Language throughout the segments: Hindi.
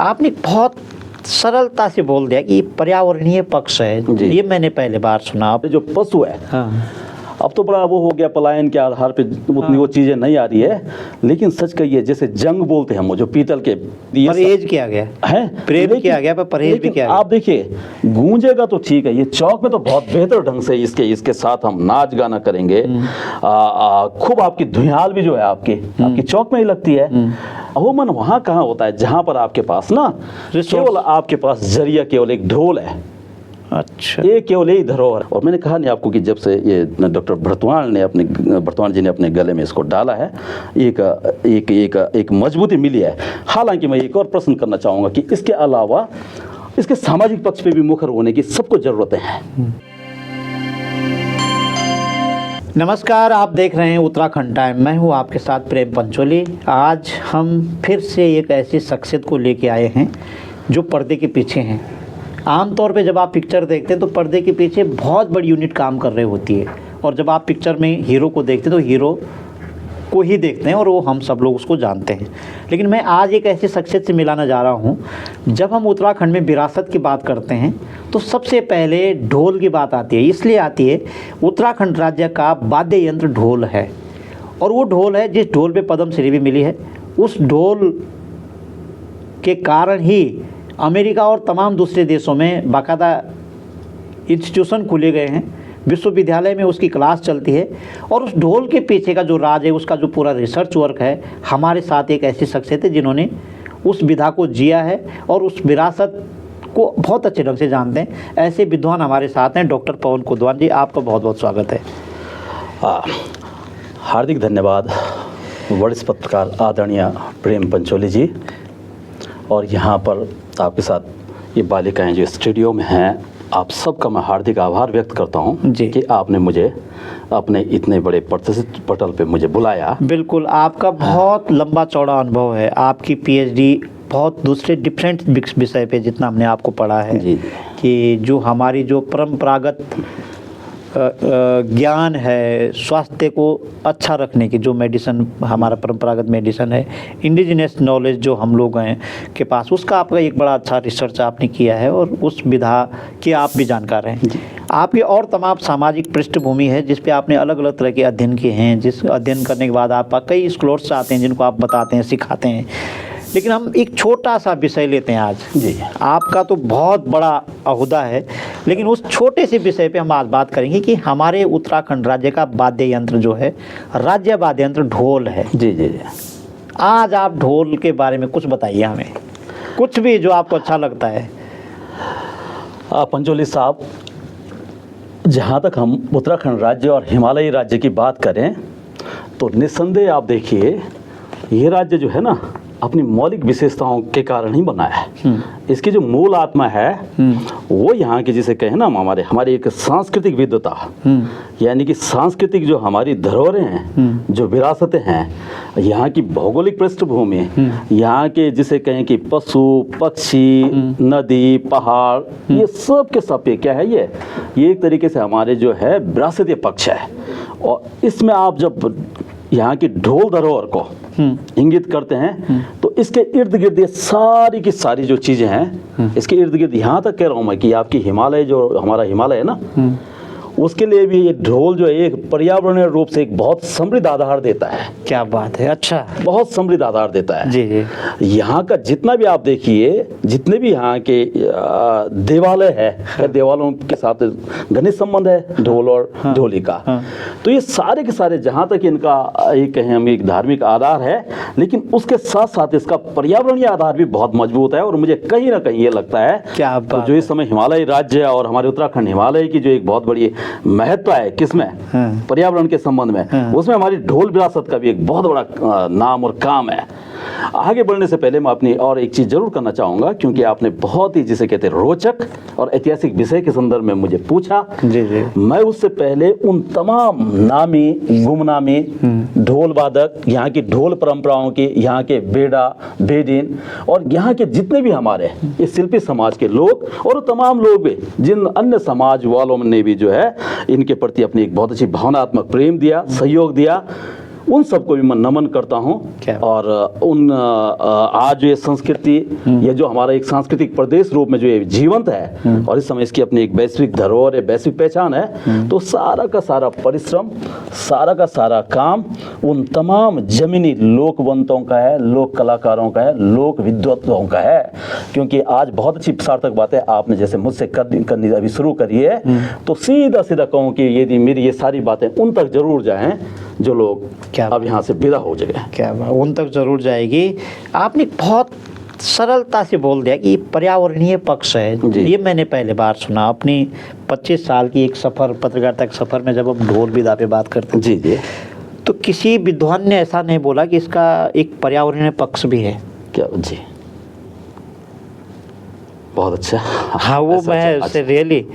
आपने बहुत सरलता से बोल दिया कि पर्यावरणीय पक्ष है, ये मैंने पहले बार सुना। जो पशु है, हाँ, अब तो बड़ा वो हो गया, पलायन के आधार पे उतनी वो चीज़ें नहीं आ रही है, लेकिन सच कहिए जैसे जंग बोलते हैं हम, जो पीतल के परहेज किया गया है, प्रेम किया गया, पर परहेज भी किया गया। आप देखिए गूंजेगा तो ठीक है, ये चौक में तो बहुत बेहतर ढंग से इसके साथ हम नाच गाना करेंगे, खूब आपकी धुयाल भी जो है आपकी चौक में ही लगती है। वो मन वहाँ कहाँ होता है जहाँ पर आपके पास ना केवल आपके पास जरिया केवल एक ढोल है। अच्छा, ये केवल यही धरोहर। और मैंने कहा नहीं आपको कि जब से ये डॉक्टर भरतवाण जी ने अपने गले में इसको डाला है, एक मजबूती मिली है। हालांकि मैं एक और प्रश्न करना चाहूँगा कि इसके अलावा इसके सामाजिक पक्ष पे भी मुखर होने की सबको ज़रूरतें हैं। नमस्कार, आप देख रहे हैं उत्तराखंड टाइम, मैं हूं आपके साथ प्रेम पंचोली। आज हम फिर से एक ऐसी शख्सियत को लेके आए हैं जो पर्दे के पीछे हैं। आमतौर पे जब आप पिक्चर देखते हैं तो पर्दे के पीछे बहुत बड़ी यूनिट काम कर रही होती है, और जब आप पिक्चर में हीरो को देखते हैं तो हीरो को ही देखते हैं और वो हम सब लोग उसको जानते हैं। लेकिन मैं आज एक ऐसी शख्सियत से मिलाना जा रहा हूँ। जब हम उत्तराखंड में विरासत की बात करते हैं तो सबसे पहले ढोल की बात आती है। इसलिए आती है, उत्तराखंड राज्य का वाद्य यंत्र ढोल है, और वो ढोल है जिस ढोल पे पद्मश्री भी मिली है। उस ढोल के कारण ही अमेरिका और तमाम दूसरे देशों में बाकायदा इंस्टीट्यूशन खुले गए हैं, विश्वविद्यालय में उसकी क्लास चलती है। और उस ढोल के पीछे का जो राज है, उसका जो पूरा रिसर्च वर्क है, हमारे साथ एक ऐसी शख्सियत है जिन्होंने उस विधा को जिया है और उस विरासत को बहुत अच्छे ढंग से जानते हैं। ऐसे विद्वान हमारे साथ हैं। डॉक्टर पवन कोतवाल जी, आपका बहुत बहुत स्वागत है। हार्दिक धन्यवाद वरिष्ठ पत्रकार आदरणीय प्रेम पंचोली जी, और यहाँ पर आपके साथ ये बालिकाएं जो स्टूडियो में हैं, आप सबका मैं हार्दिक आभार व्यक्त करता हूँ कि आपने मुझे अपने इतने बड़े प्रतिष्ठित पटल पे मुझे बुलाया। बिल्कुल, आपका बहुत लंबा चौड़ा अनुभव है। आपकी पीएचडी बहुत दूसरे डिफरेंट विषय पे, जितना हमने आपको पढ़ा है कि जो हमारी जो परंपरागत ज्ञान है, स्वास्थ्य को अच्छा रखने की जो मेडिसिन, हमारा परंपरागत मेडिसिन है, इंडिजिनस नॉलेज जो हम लोग हैं के पास, उसका आपका एक बड़ा अच्छा रिसर्च आपने किया है और उस विधा के आप भी जानकार हैं। आपकी और तमाम सामाजिक पृष्ठभूमि है जिस पे आपने अलग अलग तरह के अध्ययन किए हैं, जिस अध्ययन करने के बाद आपका कई स्कॉलर्स आते हैं जिनको आप बताते हैं, सिखाते हैं। लेकिन हम एक छोटा सा विषय लेते हैं आज जी। आपका तो बहुत बड़ा अहुदा है, लेकिन उस छोटे से विषय पे हम आज बात करेंगे कि हमारे उत्तराखंड राज्य का वाद्य यंत्र जो है, राज्य वाद्य यंत्र ढोल है। जी जी जी। आज आप ढोल के बारे में कुछ बताइए हमें, कुछ भी जो आपको अच्छा लगता है। पंचोली साहब, जहाँ तक हम उत्तराखंड राज्य और हिमालयी राज्य की बात करें तो निस्संदेह आप देखिए, ये राज्य जो है ना अपनी मौलिक विशेषताओं के कारण ही बना है। इसकी जो मूल आत्मा है वो यहाँ की, जिसे कहें ना हमारी एक सांस्कृतिक विविधता, यानी कि सांस्कृतिक जो हमारी धरोहरें हैं, जो विरासतें हैं, यहाँ की भौगोलिक पृष्ठभूमि, यहाँ के जिसे कहें कि पशु पक्षी, नदी, पहाड़, ये सब के सब पे क्या है, ये एक तरीके से हमारे जो है विरासतीय पक्ष है। और इसमें आप जब यहाँ की ढोल धरोहर को इंगित करते हैं तो इसके इर्द गिर्द ये सारी की सारी जो चीज़ें हैं, इसके इर्द गिर्द, यहाँ तक कह रहा हूँ मैं कि आपकी हिमालय, जो हमारा हिमालय है ना, उसके लिए भी ये ढोल जो है एक पर्यावरणीय रूप से एक बहुत समृद्ध आधार देता है। क्या बात है, अच्छा, बहुत समृद्ध आधार देता है जी जी। यहाँ का जितना भी आप देखिए, जितने भी यहाँ के देवालय है, देवालयों के साथ घनिष्ठ संबंध है ढोल और ढोली का। तो ये सारे के सारे, जहाँ तक इनका एक कहें हम एक धार्मिक आधार है, लेकिन उसके साथ साथ इसका पर्यावरणीय आधार भी बहुत मजबूत है। और मुझे कहीं ना कहीं ये लगता है क्या तो जो इस समय हिमालयी राज्य और हमारे उत्तराखंड हिमालय की जो एक बहुत बड़ी महत्व है किसमें, पर्यावरण के संबंध में, उसमें हमारी ढोल विरासत का भी एक बहुत बड़ा नाम और काम है। आगे बढ़ने से पहले मैं अपनी और एक चीज़ जरूर करना चाहूँगा, क्योंकि आपने बहुत ही जिसे कहते हैं रोचक और ऐतिहासिक विषय के संदर्भ में मुझे पूछा। जी जी। मैं उससे पहले उन तमाम नामी गुमनामी ढोल वादक, यहाँ की ढोल परंपराओं की, यहाँ के बेड़ा बेदिन और यहाँ के जितने भी हमारे इस शिल्पी समाज के लोग और तमाम लोग भी, जिन अन्य समाज वालों ने भी जो है इनके प्रति अपनी एक बहुत अच्छी भावनात्मक प्रेम दिया, सहयोग दिया, उन सबको भी मैं नमन करता हूँ। क्या? और उन आज ये संस्कृति, ये जो हमारा एक सांस्कृतिक प्रदेश रूप में जो ये जीवंत है और इस समय इसकी अपनी एक वैश्विक धरोहर है, वैश्विक पहचान है, तो सारा का सारा परिश्रम, सारा का सारा काम उन तमाम जमीनी लोकवंतों का है, लोक कलाकारों का है, लोक विद्वतों का है। क्योंकि आज बहुत अच्छी सार्थक बात है आपने जैसे मुझसे करनी अभी शुरू करी है, तो सीधा सीधा कहूँ कि यदि मेरी ये सारी बातें उन तक जरूर जाएं जो लोग क्या अब यहाँ से विदा हो जाए। क्या बात, उन तक जरूर जाएगी। आपने बहुत सरलता से बोल दिया कि पर्यावरणीय पक्ष है, जी। ये मैंने पहले बार सुना। अपनी 25 साल की एक सफ़र, पत्रकारिता के सफ़र में जब हम ढोल विदा पे बात करते थे, जी जी, तो किसी विद्वान ने ऐसा नहीं बोला कि इसका एक पर्यावरणीय पक्ष भी है। क्या जी, बहुत अच्छा। हाँ, वो ऐसा मैं अच्छा, से रियली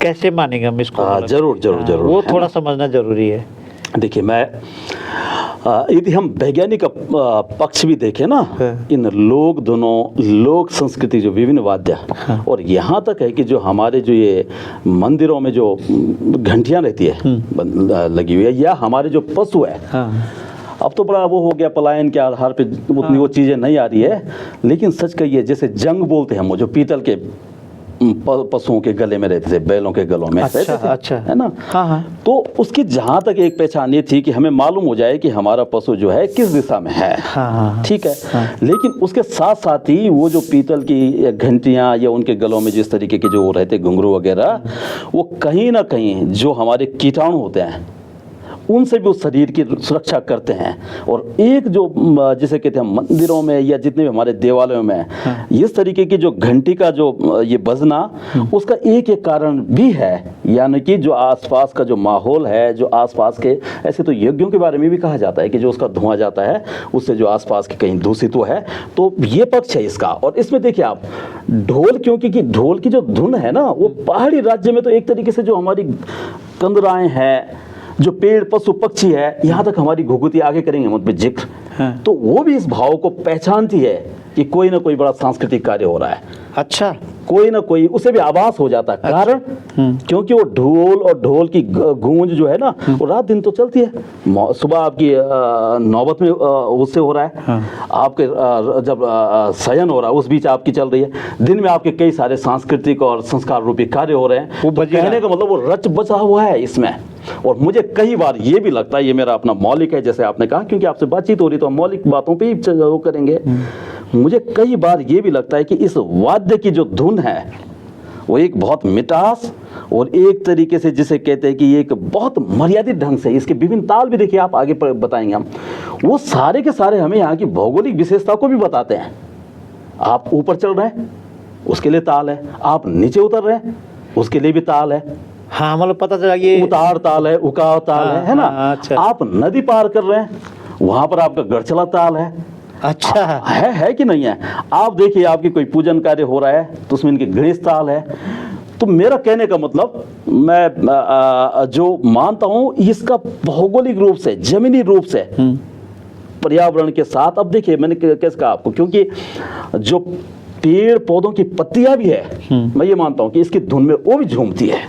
कैसे मानेंगे हम इसको? जरूर जरूर हाँ, जरूर, वो है थोड़ा ना? समझना जरूरी है। देखिए, मैं यदि हम वैज्ञानिक पक्ष भी देखें ना, हाँ। इन लोग दोनों लोक संस्कृति जो विभिन्न वाद्य, और यहाँ तक है कि जो हमारे जो ये मंदिरों में जो घंटियाँ रहती है लगी हुई है, या हमारे जो पशु है, हाँ, अब तो बड़ा वो हो गया, पलायन के आधार पे उतनी वो चीज़ें नहीं आ रही है, लेकिन सच कहिए जैसे जंग बोलते हैं हम, वो जो पीतल के पशुओं के गले में रहते थे, बैलों के गलों में अच्छा, रहते थे, अच्छा, है ना? हाँ हाँ, तो उसकी जहाँ तक एक पहचान ये थी कि हमें मालूम हो जाए कि हमारा पशु जो है किस दिशा में है। हाँ हाँ, ठीक है, हाँ। लेकिन उसके साथ साथ ही वो जो पीतल की घंटियाँ या उनके गलों में जिस तरीके के जो रहते घुंघरू वगैरह, वो कहीं ना कहीं जो हमारे कीटाणु होते हैं उनसे भी उस शरीर की सुरक्षा करते हैं। और एक जो जिसे कहते हैं मंदिरों में या जितने भी हमारे देवालयों में इस तरीके की जो घंटी का जो ये बजना, उसका एक एक कारण भी है, यानी कि जो आसपास का जो माहौल है, जो आसपास के, ऐसे तो यज्ञों के बारे में भी कहा जाता है कि जो उसका धुआं जाता है उससे जो आसपास के कहीं दूषित है, तो ये पक्ष है इसका। और इसमें देखिए आप ढोल, क्योंकि ढोल की जो धुन है ना, वो पहाड़ी राज्य में तो एक तरीके से जो हमारी कंदराएं हैं, जो पेड़ पशु पक्षी है, यहाँ तक हमारी घुघुती आगे करेंगे हम उन पर जिक्र, हाँ। तो वो भी इस भाव को पहचानती है कि कोई ना कोई बड़ा सांस्कृतिक कार्य हो रहा है, अच्छा, कोई ना कोई उसे भी आभास हो जाता है। कारण क्योंकि वो ढोल और ढोल की गूंज जो है ना, वो रात दिन तो चलती है। सुबह आपकी नौबत में उससे हो रहा है, हाँ। आपके जब शयन हो रहा है उस बीच आपकी चल रही है, दिन में आपके कई सारे सांस्कृतिक और संस्कार रूपी कार्य हो रहे हैं। वो तो बज रहा कहने का मतलब वो रच बचा हुआ है इसमें। और मुझे कई बार ये भी लगता है, ये मेरा अपना मौलिक है, जैसे आपने कहा, क्योंकि आपसे बातचीत हो रही तो हम मौलिक बातों पे ही वो करेंगे। मुझे कई बार ये भी लगता है कि इस वाद्य की जो धुन है वो एक बहुत मिठास और एक तरीके से जिसे कहते हैं कि एक बहुत मर्यादित ढंग से, इसके विभिन्न ताल भी देखिए आप आगे बताएंगे हम, वो सारे के सारे हमें यहाँ की भौगोलिक विशेषता को भी बताते हैं। आप ऊपर चल रहे हैं उसके लिए ताल है, आप नीचे उतर रहे हैं उसके लिए भी ताल है। हाँ, मतलब पता चला ये उतार ताल है, उकाव ताल है ना? हाँ, अच्छा। आप नदी पार कर रहे हैं वहां पर आपका गढ़चला ताल है। अच्छा है कि नहीं है? आप देखिए आपकी कोई पूजन कार्य हो रहा है तो उसमें इनके गणेश ताल है। तो मेरा कहने का मतलब, मैं जो मानता हूं इसका भौगोलिक रूप से, जमीनी रूप से, पर्यावरण के साथ, अब देखिए मैंने कैसे कहा आपको, क्योंकि जो पेड़ पौधों की पत्तियां भी है, मैं ये मानता हूं कि इसकी धुन में वो भी झूमती है।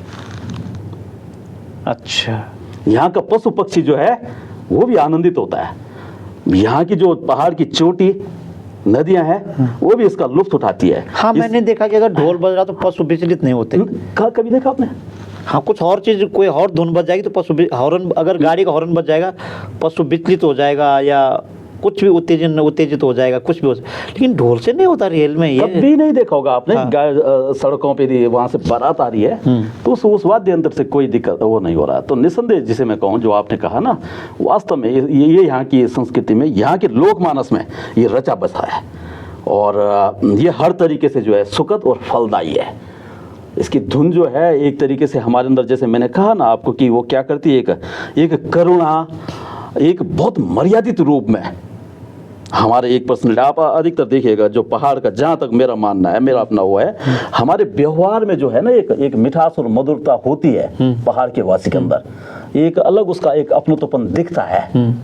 अच्छा, यहाँ का पशु पक्षी जो है वो भी आनंदित होता है। यहाँ की जो पहाड़ की चोटी नदियां हैं वो भी इसका लुत्फ उठाती है। हाँ, मैंने देखा कि अगर ढोल बज रहा तो पशु विचलित नहीं होते। कभी देखा आपने? हाँ, कुछ और चीज, कोई और धुन बज जाएगी तो पशु हॉर्न, अगर गाड़ी का हॉर्न बज जाएगा पशु विचलित हो जाएगा या कुछ भी उत्तेजित हो जाएगा, कुछ भी हो जाएगा, लेकिन ढोल से नहीं होता रेल में। ये कभी नहीं देखा होगा आपने। हाँ। सड़कों पे वहां से बारात आ रही है तो उस वाद्य यंत्र से कोई दिक्कत वो नहीं हो रहा। तो निसंदेह जिसे मैं कहूँ, जो आपने कहा ना, वास्तव में ये यहाँ की संस्कृति में, यहाँ के लोकमानस में ये रचा बसा है और ये हर तरीके से जो है सुखद और फलदायी है। इसकी धुन जो है एक तरीके से हमारे अंदर, जैसे मैंने कहा ना आपको, कि वो क्या करती है, एक करुणा, एक बहुत मर्यादित रूप में हमारे एक पर्सनल, आप अधिकतर देखिएगा जो पहाड़ का, जहाँ तक मेरा मानना है, मेरा अपना वो है, हमारे व्यवहार में जो है ना एक मिठास और मधुरता होती है पहाड़ के वासी के अंदर, एक अलग उसका एक अपनत्वपन दिखता है।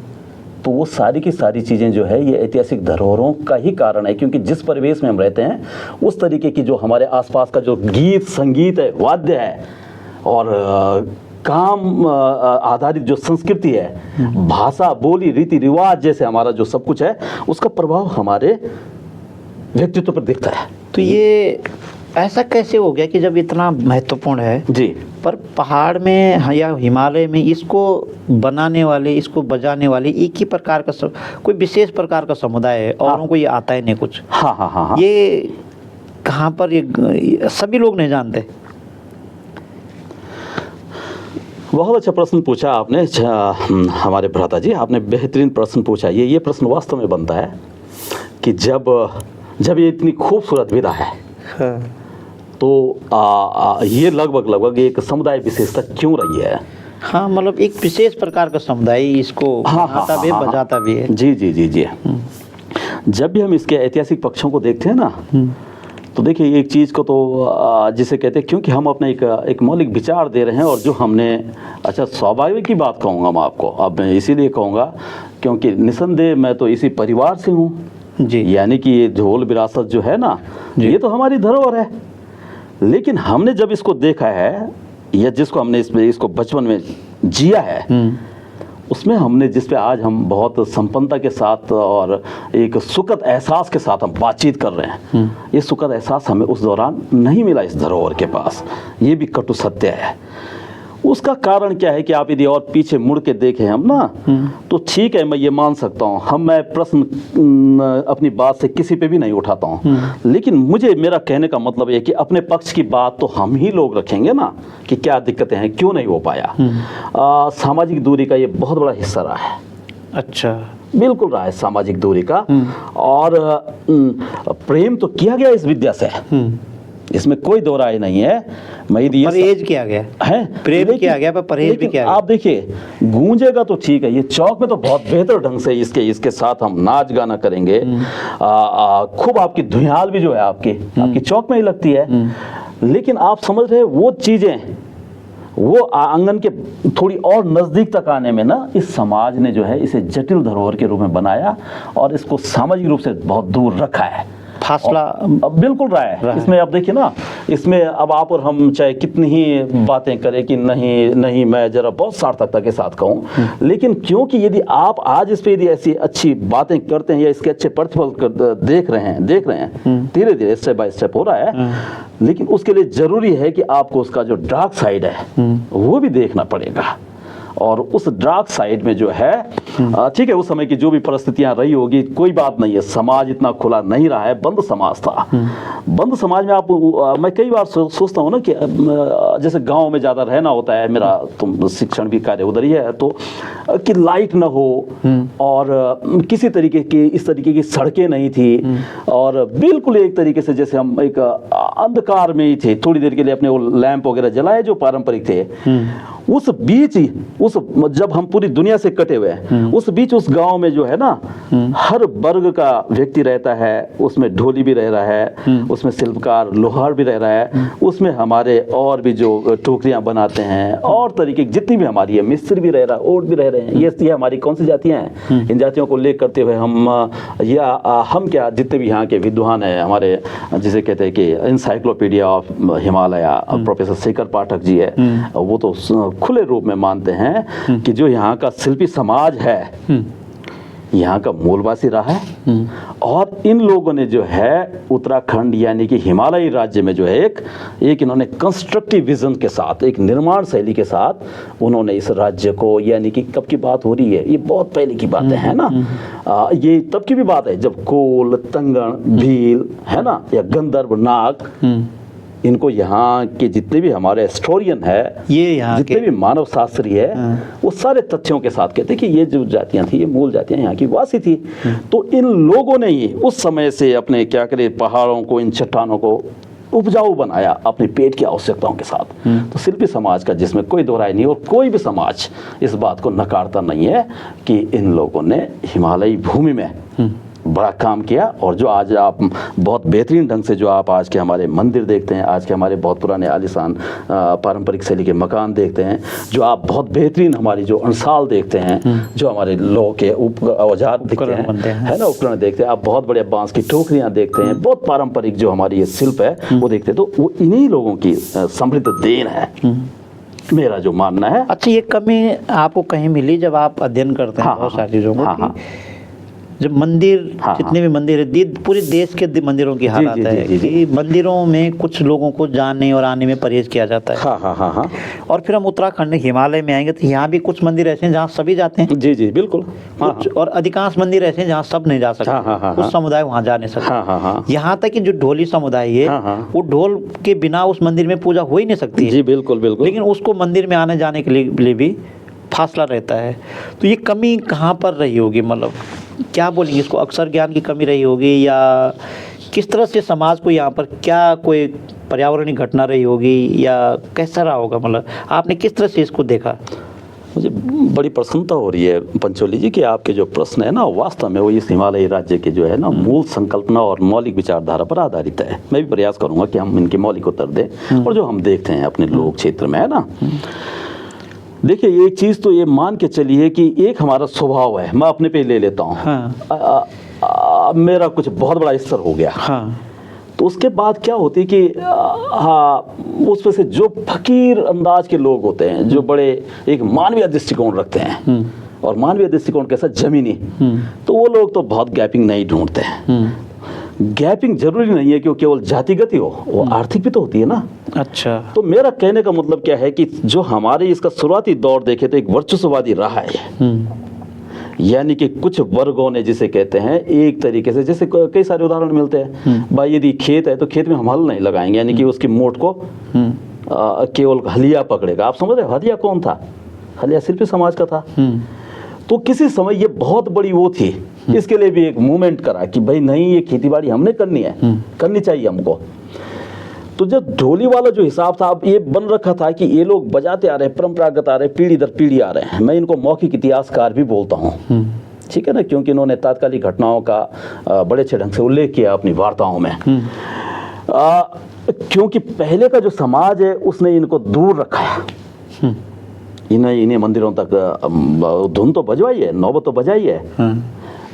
तो वो सारी की सारी चीज़ें जो है ये ऐतिहासिक धरोहरों का ही कारण है, क्योंकि जिस परिवेश में हम रहते हैं उस तरीके की जो हमारे आसपास का जो गीत संगीत है, वाद्य है, और काम आधारित जो संस्कृति है, भाषा, बोली, रीति रिवाज जैसे हमारा जो सब कुछ है, उसका प्रभाव हमारे व्यक्तित्व पर दिखता है। तो ये ऐसा कैसे हो गया कि जब इतना महत्वपूर्ण है जी, पर पहाड़ में या हिमालय में इसको बनाने वाले, इसको बजाने वाले एक ही प्रकार का कोई विशेष प्रकार का समुदाय है, औरों को ये आता ही नहीं कुछ। हाँ हाँ हाँ हाँ। ये कहाँ पर, ये सभी लोग नहीं जानते। बहुत अच्छा प्रश्न पूछा आपने हमारे भ्राता जी, आपने बेहतरीन प्रश्न पूछा। ये प्रश्न वास्तव में बनता है कि जब ये इतनी खूबसूरत विधा है, हाँ। तो ये लगभग एक समुदाय विशेषता क्यों रही है? हाँ, मतलब एक विशेष प्रकार का समुदाय इसको बनाता भी है, बजाता भी है। जी जी जी जी। जब भी हम इसके ऐतिहासिक पक्षों को देखते हैं ना, तो देखिए एक चीज़ को तो जिसे कहते हैं, क्योंकि हम अपने एक मौलिक विचार दे रहे हैं, और जो हमने, अच्छा स्वाभाविक की बात कहूँगा मैं आपको, अब मैं इसीलिए कहूँगा क्योंकि निसंदेह मैं तो इसी परिवार से हूँ जी। यानी कि ये झोल विरासत जो है ना, ये तो हमारी धरोहर है। लेकिन हमने जब इसको देखा है, या जिसको हमने इसको बचपन में जिया है, उसमें हमने जिस पे आज हम बहुत संपन्नता के साथ और एक सुखद एहसास के साथ हम बातचीत कर रहे हैं, ये सुखद एहसास हमें उस दौरान नहीं मिला इस धरोहर के पास। ये भी कटु सत्य है। उसका कारण क्या है कि आप यदि और पीछे मुड़ के देखें हम ना, तो ठीक है, मैं ये मान सकता हूँ, मैं प्रश्न अपनी बात से किसी पे भी नहीं उठाता हूँ, लेकिन मेरा कहने का मतलब ये है कि अपने पक्ष की बात तो हम ही लोग रखेंगे ना, कि क्या दिक्कतें हैं, क्यों नहीं हो पाया। सामाजिक दूरी का ये बहुत बड़ा हिस्सा रहा है। अच्छा, बिल्कुल रहा है सामाजिक दूरी का। और प्रेम तो किया गया इस विद्या से, इसमें कोई दो राय नहीं है। मैं परहेज किया गया है, प्रेम किया गया, पर परहेज भी किया गया। आप देखिए, गूंजेगा तो ठीक है, ये चौक में तो बहुत बेहतर ढंग से इसके साथ हम नाच गाना करेंगे। खूब आपकी धुयाल भी जो है आपकी चौक में ही लगती है। लेकिन आप समझ रहे, वो चीजें, वो आंगन के थोड़ी और नज़दीक तक आने में ना, इस समाज ने जो है इसे जटिल धरोहर के रूप में बनाया और इसको सामाजिक रूप से बहुत दूर रखा है। फासला अब बिल्कुल रहा है इसमें। अब देखिए ना, इसमें अब आप और हम चाहे कितनी ही बातें करें कि नहीं, मैं जरा बहुत सार्थकता के साथ कहूँ, लेकिन क्योंकि यदि आप आज इस पे यदि ऐसी अच्छी बातें करते हैं या इसके अच्छे प्रतिफल देख रहे हैं, धीरे धीरे स्टेप बाय स्टेप हो रहा है, लेकिन उसके लिए जरूरी है कि आपको उसका जो डार्क साइड है वो भी देखना पड़ेगा। और उस डार्क साइड में जो है, ठीक है, उस समय की जो भी परिस्थितियां रही होगी, कोई बात नहीं है, समाज इतना खुला नहीं रहा है, बंद समाज था। बंद समाज में मैं कई बार सोचता हूँ ना कि जैसे गांव में ज़्यादा रहना होता है, मेरा तो शिक्षण भी कार्य उधर ही है, तो कि लाइट ना हो और किसी तरीके की इस तरीके की सड़कें नहीं थी, और बिल्कुल एक तरीके से जैसे हम एक अंधकार में ही थे, थोड़ी देर के लिए अपने वो लैंप वगैरह जलाए जो पारंपरिक थे। उस बीच जब हम पूरी दुनिया से कटे हुए हैं, उस बीच उस गांव में जो है ना, हर वर्ग का व्यक्ति रहता है, उसमें ढोली भी रह रहा है, उसमें शिल्पकार लोहार भी रह रहा है, उसमें हमारे और भी जो टोकरियां बनाते हैं और तरीके जितनी भी हमारी है, मिस्त्री भी रह रहा है, ओट भी रह रहे हैं। ये हमारी कौन सी जातियां हैं? इन जातियों को लेकर करते हुए हम क्या जितने भी यहाँ के विद्वान हैं हमारे, जिसे कहते हैं कि encyclopedia of Himalaya professor Shekhar Pathak ji है, वो तो खुले रूप में मानते हैं कि जो यहाँ का शिल्पी समाज है, यहाँ का मूलवासी रहा है। और इन लोगों ने जो है उत्तराखंड यानी कि हिमालयी राज्य में जो है एक इन्होंने कंस्ट्रक्टिव विजन के साथ, एक निर्माण शैली के साथ उन्होंने इस राज्य को, यानी कि कब की बात हो रही है, ये बहुत पहले की बातें हैं ना, ये तब की भी बात है जब कोल, तंगण, भील है ना, या गंधर्व, नाग, इनको यहाँ के जितने भी हमारे हिस्टोरियन है, ये यहाँ जितने भी मानव शास्त्री है, वो सारे तथ्यों के साथ कहते हैं कि ये जो जातियाँ थी, ये मूल जातियाँ यहाँ की वासी थी। तो इन लोगों ने ही उस समय से अपने क्या करे, पहाड़ों को, इन चट्टानों को उपजाऊ बनाया अपने पेट की आवश्यकताओं के साथ। तो शिल्पी समाज का जिसमें कोई दो राय नहीं, और कोई भी समाज इस बात को नकारता नहीं है कि इन लोगों ने हिमालयी भूमि में बड़ा काम किया। और जो आज आप बहुत बेहतरीन ढंग से जो आप आज के हमारे मंदिर देखते हैं, आज के हमारे बहुत पुराने आलीशान पारंपरिक शैली के मकान देखते हैं, जो आप बहुत बेहतरीन हमारी जो अंसाल देखते हैं, जो हमारे लोह के औजार दिखते हैं, है ना, उपकरण देखते हैं, आप बहुत बड़े बांस की टोकरियां देखते हैं, बहुत पारंपरिक जो हमारी ये शिल्प है वो देखते हैं, तो वो इन्हीं लोगों की समृद्ध देन है। मेरा जो मानना है। अच्छा, ये कमी आपको कहीं मिली जब आप अध्ययन करते हैं हाँ, बहुत हाँ, सारी चीज़ों को हाँ, कि हाँ। जब मंदिर, हाँ, जितने भी मंदिर है, पूरे देश के मंदिरों की हालत जी, है जी, जी, कि मंदिरों में कुछ लोगों को जाने और आने में परहेज किया जाता है। हाँ, हाँ, हाँ, हाँ। और फिर हम उत्तराखंड हिमालय में आएंगे तो यहाँ भी कुछ मंदिर ऐसे हैं जहाँ सभी जाते हैं, जी, जी, बिल्कुल। हाँ, कुछ और अधिकांश मंदिर ऐसे हैं जहाँ सब नहीं जा सकते, हाँ, हाँ, हाँ, कुछ हाँ। समुदाय वहाँ जा नहीं सकते। हाँ, हाँ, हाँ। यहाँ तक कि जो ढोली समुदाय है, हाँ, हाँ। वो ढोल के बिना उस मंदिर में पूजा हो ही नहीं सकती है। जी, बिल्कुल, बिल्कुल। लेकिन उसको मंदिर में आने जाने के लिए भी फासला रहता है। तो ये कमी कहाँ पर रही होगी, मतलब क्या बोलेंगे इसको, अक्षर ज्ञान की कमी रही होगी या किस तरह से समाज को यहाँ पर क्या कोई पर्यावरणीय घटना रही होगी या कैसा रहा होगा, मतलब आपने किस तरह से इसको देखा? मुझे बड़ी प्रसन्नता हो रही है पंचोली जी कि आपके जो प्रश्न है ना, वास्तव में वो इस हिमालयी राज्य के जो है ना मूल संकल्पना और मौलिक विचारधारा पर आधारित है। मैं भी प्रयास करूंगा कि हम इनके मौलिक उत्तर दें और जो हम देखते हैं अपने लोक क्षेत्र में, है ना। देखिए, एक चीज़ तो ये मान के चलिए कि एक हमारा स्वभाव है, मैं अपने पे ले लेता हूँ। हाँ। मेरा कुछ बहुत बड़ा स्तर हो गया। हाँ। तो उसके बाद क्या होती है कि उसमें से जो फकीर अंदाज के लोग होते हैं, जो बड़े एक मानवीय दृष्टिकोण रखते हैं, और मानवीय दृष्टिकोण कैसा, जमीनी, तो वो लोग तो बहुत गैपिंग नहीं ढूंढते हैं। गैपिंग जरूरी नहीं है कि वो केवल जातिगत ही हो, वो आर्थिक भी तो होती है ना। अच्छा। तो मेरा कहने का मतलब क्या है कि जो हमारे इसका शुरुआती दौर देखे तो एक वर्चस्ववादी रहा है, यानी कि कुछ वर्गों ने जिसे कहते हैं एक तरीके से, जैसे कई सारे उदाहरण मिलते हैं भाई, यदि खेत है तो खेत में हम हल नहीं लगाएंगे, यानी कि उसकी मोट को केवल हलिया पकड़ेगा। आप समझ रहे हो, हलिया कौन था? हलिया शिल्पी समाज का था। तो किसी समय ये बहुत बड़ी वो थी, इसके लिए भी एक मूवमेंट करा कि भाई नहीं, ये खेतीबाड़ी हमने करनी है, करनी चाहिए हमको। तो जब ढोली वाला जो हिसाब था, अब ये बन रखा था कि ये लोग बजाते आ रहे हैं, परंपरागत आ रहे हैं, पीढ़ी दर पीढ़ी आ रहे हैं। मैं इनको मौखिक इतिहासकार भी बोलता हूँ, ठीक है ना, क्योंकि इन्होंने तात्कालिक घटनाओं का बड़े अच्छे ढंग से उल्लेख किया अपनी वार्ताओं में। क्योंकि पहले का जो समाज है उसने इनको दूर रखा है, इन्हें मंदिरों तक धुन तो बजवाई है, नौबत तो बजाई है,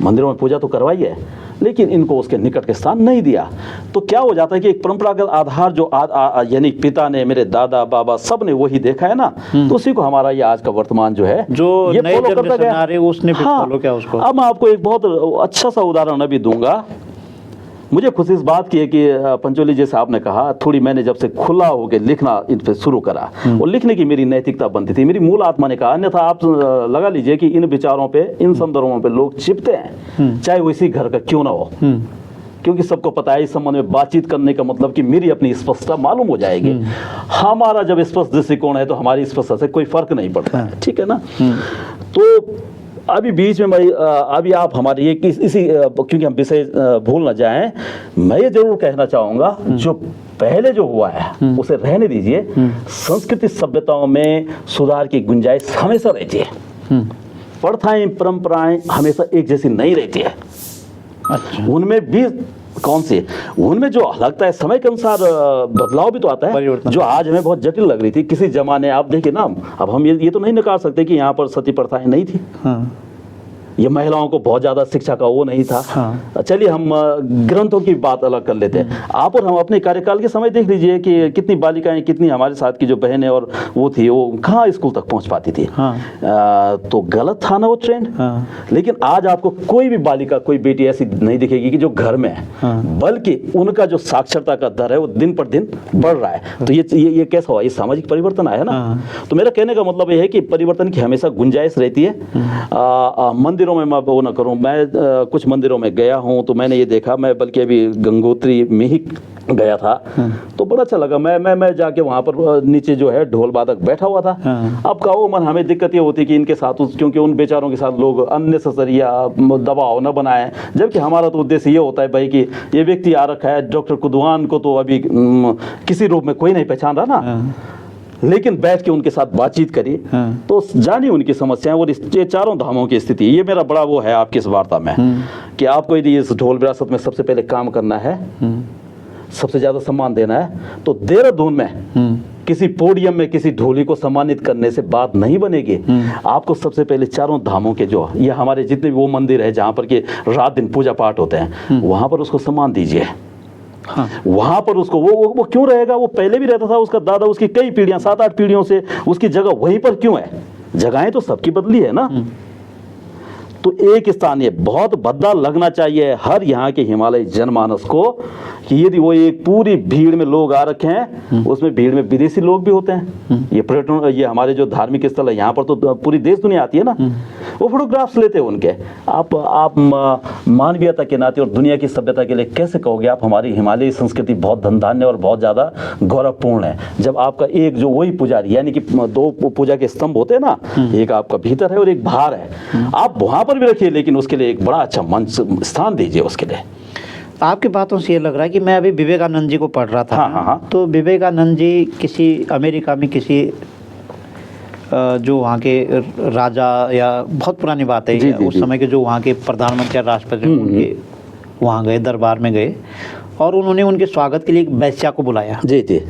मंदिरों में पूजा तो करवाई है, लेकिन इनको उसके निकट के स्थान नहीं दिया। तो क्या हो जाता है कि एक परंपरागत आधार जो यानी पिता ने, मेरे दादा बाबा सब ने वही देखा है ना, तो उसी को हमारा ये आज का वर्तमान जो है, जो ये नए फॉलो करता गया। आ रहे उसने भी हाँ, फॉलो किया उसको। अब मैं आपको एक बहुत अच्छा सा उदाहरण अभी दूंगा। मुझे खुशी इस बात की है कि पंचोली जैसे आपने कहा, थोड़ी मैंने जब से खुला होकर लिखना इन पे शुरू करा और लिखने की मेरी नैतिकता बनती थी, मेरी मूल आत्मा ने कहा, अन्यथा आप लगा लीजिए कि इन विचारों पे, इन संदर्भों पे लोग चिपते हैं, चाहे वो इसी घर का क्यों ना हो, क्योंकि सबको पता है इस संबंध में बातचीत करने का मतलब कि मेरी अपनी स्पष्टता मालूम हो जाएगी। हमारा जब स्पष्ट दृष्टिकोण है तो हमारी स्पष्टता से कोई फर्क नहीं पड़ता, ठीक है ना। तो अभी बीच में मैं अभी आप हमारे ये इसी क्योंकि हम विषय भूल ना जाएं, मैं ये जरूर कहना चाहूँगा, जो पहले जो हुआ है उसे रहने दीजिए। संस्कृति सभ्यताओं में सुधार की गुंजाइश हमेशा रहती है, प्रथाएं परंपराएं हमेशा एक जैसी नहीं रहती है। अच्छा। उनमें भी कौन सी, उनमें जो लगता है समय के अनुसार बदलाव भी तो आता है, जो आज हमें बहुत जटिल लग रही थी किसी जमाने। आप देखिए ना, अब हम ये तो नहीं नकार सकते कि यहाँ पर सती प्रथाएं नहीं थी, ये महिलाओं को बहुत ज़्यादा शिक्षा का वो नहीं था। हाँ। चलिए हम ग्रंथों की बात अलग कर लेते हैं। आप और हम अपने कार्यकाल के समय देख लीजिए कि कितनी बालिकाएं, कितनी हमारे साथ की जो बहनें और वो थी, वो कहाँ स्कूल तक पहुँच पाती थी। हाँ। तो गलत था ना वो ट्रेंड। हाँ। लेकिन आज आपको कोई भी बालिका, कोई बेटी ऐसी नहीं दिखेगी कि जो घर में है। हाँ। बल्कि उनका जो साक्षरता का दर है वो दिन पर दिन बढ़ रहा है। तो ये कैसा हुआ, ये सामाजिक परिवर्तन आया ना। हाँ। तो मेरा कहने का मतलब ये है कि परिवर्तन की हमेशा गुंजाइश रहती है। मंदिरों में मैं वो ना करूं, मैं कुछ मंदिरों में गया हूं तो मैंने ये देखा, मैं बल्कि अभी गंगोत्री में ही गया था तो बड़ा अच्छा लगा। मैं जाके वहां पर नीचे जो है ढोल वादक बैठा हुआ था। अब कहो मन, हमें दिक्कत ये होती कि इनके साथ, क्योंकि उन बेचारों के साथ लोग अननेसेसरी या दबाव न बनाए, जबकि हमारा तो उद्देश्य ये होता है भाई कि ये व्यक्ति आ रखा है, डॉक्टर कुदवान को तो अभी किसी रूप में कोई नहीं पहचान रहा ना, लेकिन बैठ के उनके साथ बातचीत करी। हाँ। तो जानिए उनकी समस्याएं और ये चारों धामों की स्थिति। ये मेरा बड़ा वो है आपकी इस वार्ता में कि आपको यदि इस ढोल विरासत में सबसे पहले काम करना है, सबसे ज्यादा सम्मान देना है, तो देहरादून में किसी पोडियम में किसी ढोली को सम्मानित करने से बात नहीं बनेगी। आपको सबसे पहले चारों धामों के जो ये हमारे जितने भी वो मंदिर है जहाँ पर कि रात दिन पूजा पाठ होते हैं, वहाँ पर उसको सम्मान दीजिए। हाँ। वहां पर उसको वो क्यों रहेगा? वो पहले भी रहता था, उसका दादा, उसकी कई पीढ़ियां, 7-8 पीढ़ियों से उसकी जगह वहीं पर क्यों है? जगहें तो सबकी बदली है ना। तो एक स्थान ये बहुत भद्दा लगना चाहिए हर यहाँ के हिमालय जनमानस को कि यदि वो एक पूरी भीड़ में लोग आ रखे हैं, उसमें भीड़ में विदेशी लोग भी होते हैं। ये पर्यटन, ये हमारे जो धार्मिक स्थल है यहाँ पर तो पूरी देश दुनिया आती है ना, वो फोटोग्राफ्स लेते हैं उनके। आप मानवीयता के नाते और दुनिया की सभ्यता के लिए कैसे कहोगे आप हमारी हिमालयी संस्कृति बहुत धनधान्य और बहुत ज़्यादा गौरवपूर्ण है, जब आपका एक जो वही पुजारी, यानी कि 2 पूजा के स्तंभ होते हैं ना, एक आपका भीतर है और एक बाहर है, आप वहाँ पर भी रखिए, लेकिन उसके लिए एक बड़ा अच्छा मंच स्थान दीजिए उसके लिए। आपकी बातों से ये लग रहा है कि मैं अभी विवेकानंद जी को पढ़ रहा था। हाँ। तो विवेकानंद जी किसी अमेरिका में किसी जो वहाँ के राजा, या बहुत पुरानी बात है, जी, उस जी। समय के जो वहाँ के प्रधानमंत्री या राष्ट्रपति उनके वहाँ गए, दरबार में गए, और उन्होंने उनके स्वागत के लिए एक वेश्या को बुलाया। जी जी।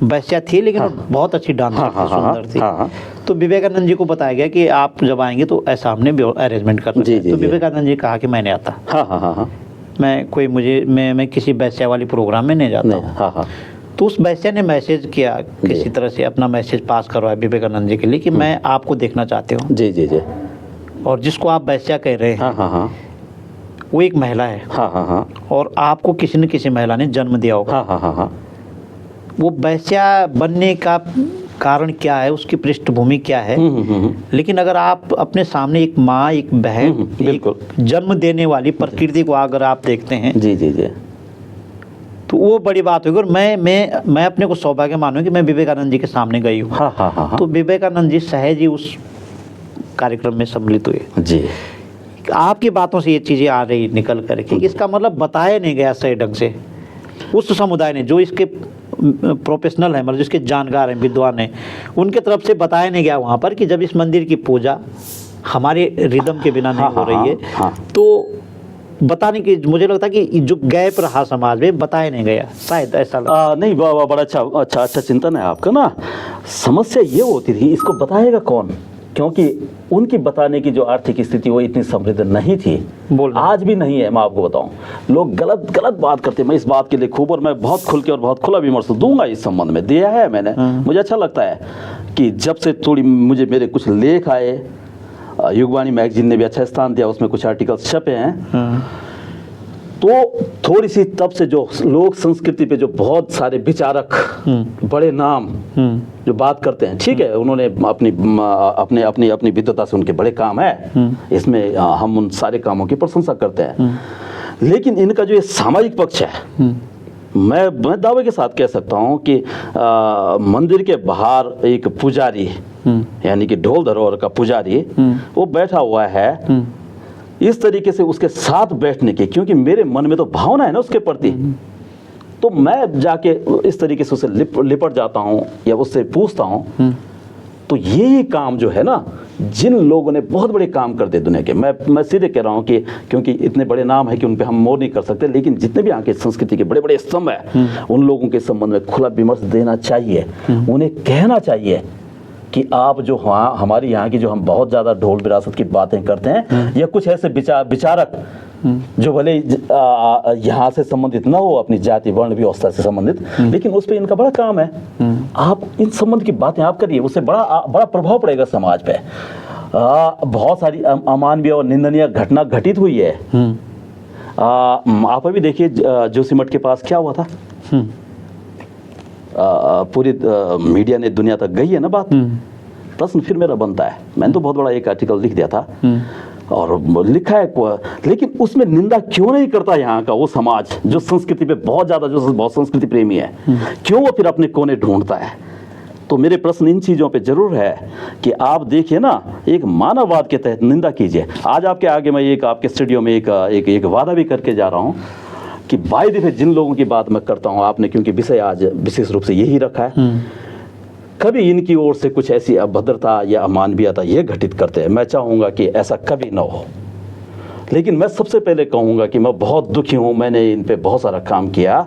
वेश्या थी, लेकिन वो बहुत अच्छी डांसर थी, सुंदर थी। तो विवेकानंद जी को बताया गया कि आप जब आएंगे तो ऐसा हमने अरेंजमेंट कर सकते हैं। तो विवेकानंद जी कहा कि मैं नहीं आता। हाँ। मैं कोई मैं किसी वैश्या वाली प्रोग्राम में नहीं जाता हूँ। हाँ। तो उस वैश्या ने मैसेज किया, किसी तरह से अपना मैसेज पास करवाया विवेकानंद जी के लिए कि मैं आपको देखना चाहती हूँ। जी जी जी। और जिसको आप वैश्या कह रहे हैं, हाँ। वो एक महिला है। हाँ। और आपको किसी न किसी महिला ने जन्म दिया होगा। हाँ। वो वैश्या बनने का कारण क्या है, उसकी पृष्ठभूमि क्या है, लेकिन अगर आप अपने सामने एक माँ, एक बहन, एक जन्म देने वाली प्रकृति को अगर आप देखते हैं, जी जी जी, तो वो बड़ी बात होगी। और मैं अपने को सौभाग्य मानूं कि मैं विवेकानंद जी के सामने गई हूँ। हाँ। तो विवेकानंद जी सहज ही उस कार्यक्रम में सम्मिलित हुए। जी। आपकी बातों से ये चीज़ें आ रही निकल करके, इसका मतलब बताया नहीं गया सही ढंग से उस समुदाय ने, जो इसके प्रोफेशनल है, मतलब जिसके जानकार हैं, विद्वान हैं, उनके तरफ से बताया नहीं गया वहाँ पर कि जब इस मंदिर की पूजा हमारे रिदम के बिना नहीं हो रही है, तो बताने की मुझे लगता है कि जो गैप रहा समाज में, बताया नहीं गया, शायद ऐसा नहीं, बड़ा अच्छा चिंतन है आपका ना। समस्या ये होती थी, इसको बताएगा कौन? क्योंकि उनकी बताने की जो आर्थिक स्थिति वो इतनी समृद्ध नहीं थी, आज भी नहीं है। मैं आपको बताऊं, लोग गलत बात करते हैं। मैं इस बात के लिए खूब, और मैं बहुत खुल के और बहुत खुला विमर्श दूंगा इस संबंध में, दिया है मैंने। मुझे अच्छा लगता है कि जब से थोड़ी मेरे कुछ लेख आए, युगवाणी मैगजीन ने भी अच्छा स्थान दिया, उसमें कुछ आर्टिकल्स छपे हैं, तो थोड़ी सी तब से जो लोक संस्कृति पे जो बहुत सारे विचारक, बड़े नाम जो बात करते हैं, ठीक है, उन्होंने अपनी विद्वता से उनके बड़े काम है, इसमें हम उन सारे कामों की प्रशंसा करते हैं, लेकिन इनका जो ये सामाजिक पक्ष है, मैं दावे के साथ कह सकता हूँ कि मंदिर के बाहर एक पुजारी, यानी कि ढोल धरोहर का पुजारी, वो बैठा हुआ है इस तरीके से उसके साथ बैठने के, क्योंकि मेरे मन में तो भावना है ना उसके प्रति, तो मैं जाके इस तरीके से उसे लिपट जाता हूँ या उससे पूछता हूँ। तो ये काम जो है ना, जिन लोगों ने बहुत बड़े काम करते दुनिया के, मैं सीधे कह रहा हूँ कि क्योंकि इतने बड़े नाम है कि उन पे हम मोर नहीं कर सकते, लेकिन जितने भी यहाँ के संस्कृति के बड़े बड़े स्तंभ है, उन लोगों के संबंध में खुला विमर्श देना चाहिए, उन्हें कहना चाहिए कि आप जो हमारी यहाँ की जो हम बहुत ज़्यादा ढोल विरासत की बातें करते हैं, या कुछ ऐसे विचारक जो भले यहाँ से संबंधित ना हो, अपनी जाति वर्ण व्यवस्था से संबंधित, लेकिन उस पर इनका बड़ा काम है। आप इन संबंध की बातें आप करिए, उससे बड़ा प्रभाव पड़ेगा समाज पे। बहुत सारी अमानवीय और निंदनीय घटना घटित हुई है। आप अभी देखिए जोशीमठ के पास क्या हुआ था, पूरी मीडिया ने दुनिया तक गई है ना बात। प्रश्न फिर मेरा बनता है, मैंने तो बहुत बड़ा एक आर्टिकल लिख दिया था और लिखा है, लेकिन उसमें निंदा क्यों नहीं करता यहाँ का वो समाज जो संस्कृति पे बहुत ज़्यादा, जो बहुत संस्कृति प्रेमी है, क्यों वो फिर अपने कोने ढूंढता है? तो मेरे प्रश्न इन चीज़ों पे जरूर है कि आप देखिए ना, एक मानववाद के तहत निंदा कीजिए। आज आपके आगे मैं एक आपके स्टूडियो में एक वादा भी करके जा रहा हूँ कि बाय द वे जिन लोगों की बात मैं करता हूँ, आपने क्योंकि विषय आज विशेष रूप से यही रखा है, कभी इनकी ओर से कुछ ऐसी अभद्रता या अमानवीयता ये घटित करते हैं, मैं चाहूँगा कि ऐसा कभी ना हो। लेकिन मैं सबसे पहले कहूँगा कि मैं बहुत दुखी हूँ, मैंने इन पे बहुत सारा काम किया,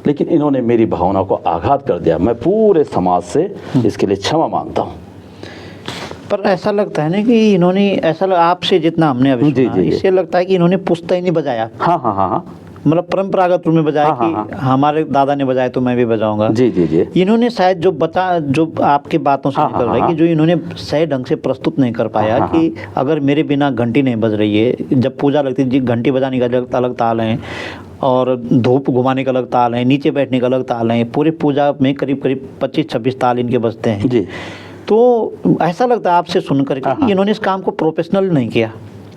लेकिन इन्होंने मेरी भावना को आघात कर दिया। मैं पूरे समाज से इसके लिए क्षमा मांगता हूँ। पर ऐसा लगता है ना कि इन्होंने, आपसे जितना हमने अभी सुना, इससे लगता है कि इन्होंने पुश्ता ही नहीं बजाया। हाँ, मतलब परंपरागत रूप में बजाया हाँ, कि हाँ, हमारे दादा ने बजाया तो मैं भी बजाऊंगा। जी जी जी। इन्होंने शायद जो आपके बातों से हाँ, निकल हाँ, रहा है हाँ। कि जो इन्होंने सही ढंग से प्रस्तुत नहीं कर पाया हाँ, कि अगर मेरे बिना घंटी नहीं बज रही है, जब पूजा लगती है जी घंटी बजाने का अलग अलग ताल है और धूप घुमाने का अलग ताल है, नीचे बैठने का अलग ताल है, पूरी पूजा में करीब करीब 25-26 ताल इनके बजते हैं। जी। तो ऐसा लगता है आपसे सुनकर हाँ, कि हाँ। इन्होंने इस काम को प्रोफेशनल नहीं किया,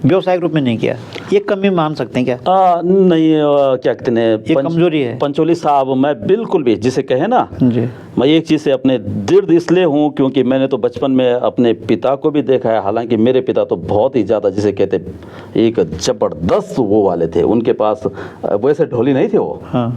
व्यवसायिक रूप में नहीं किया। ये कमी मान सकते हैं क्या? नहीं, क्या कहते हैं, ये कमजोरी है। पंचोली साहब, मैं बिल्कुल भी जिसे कहे ना, जी मैं एक चीज़ से अपने दृढ़ इसलिए हूँ क्योंकि मैंने तो बचपन में अपने पिता को भी देखा है। हालांकि मेरे पिता तो बहुत ही ज़्यादा जिसे कहते एक ज़बरदस्त वो वाले थे। उनके पास वैसे ढोली नहीं थे वो, हाँ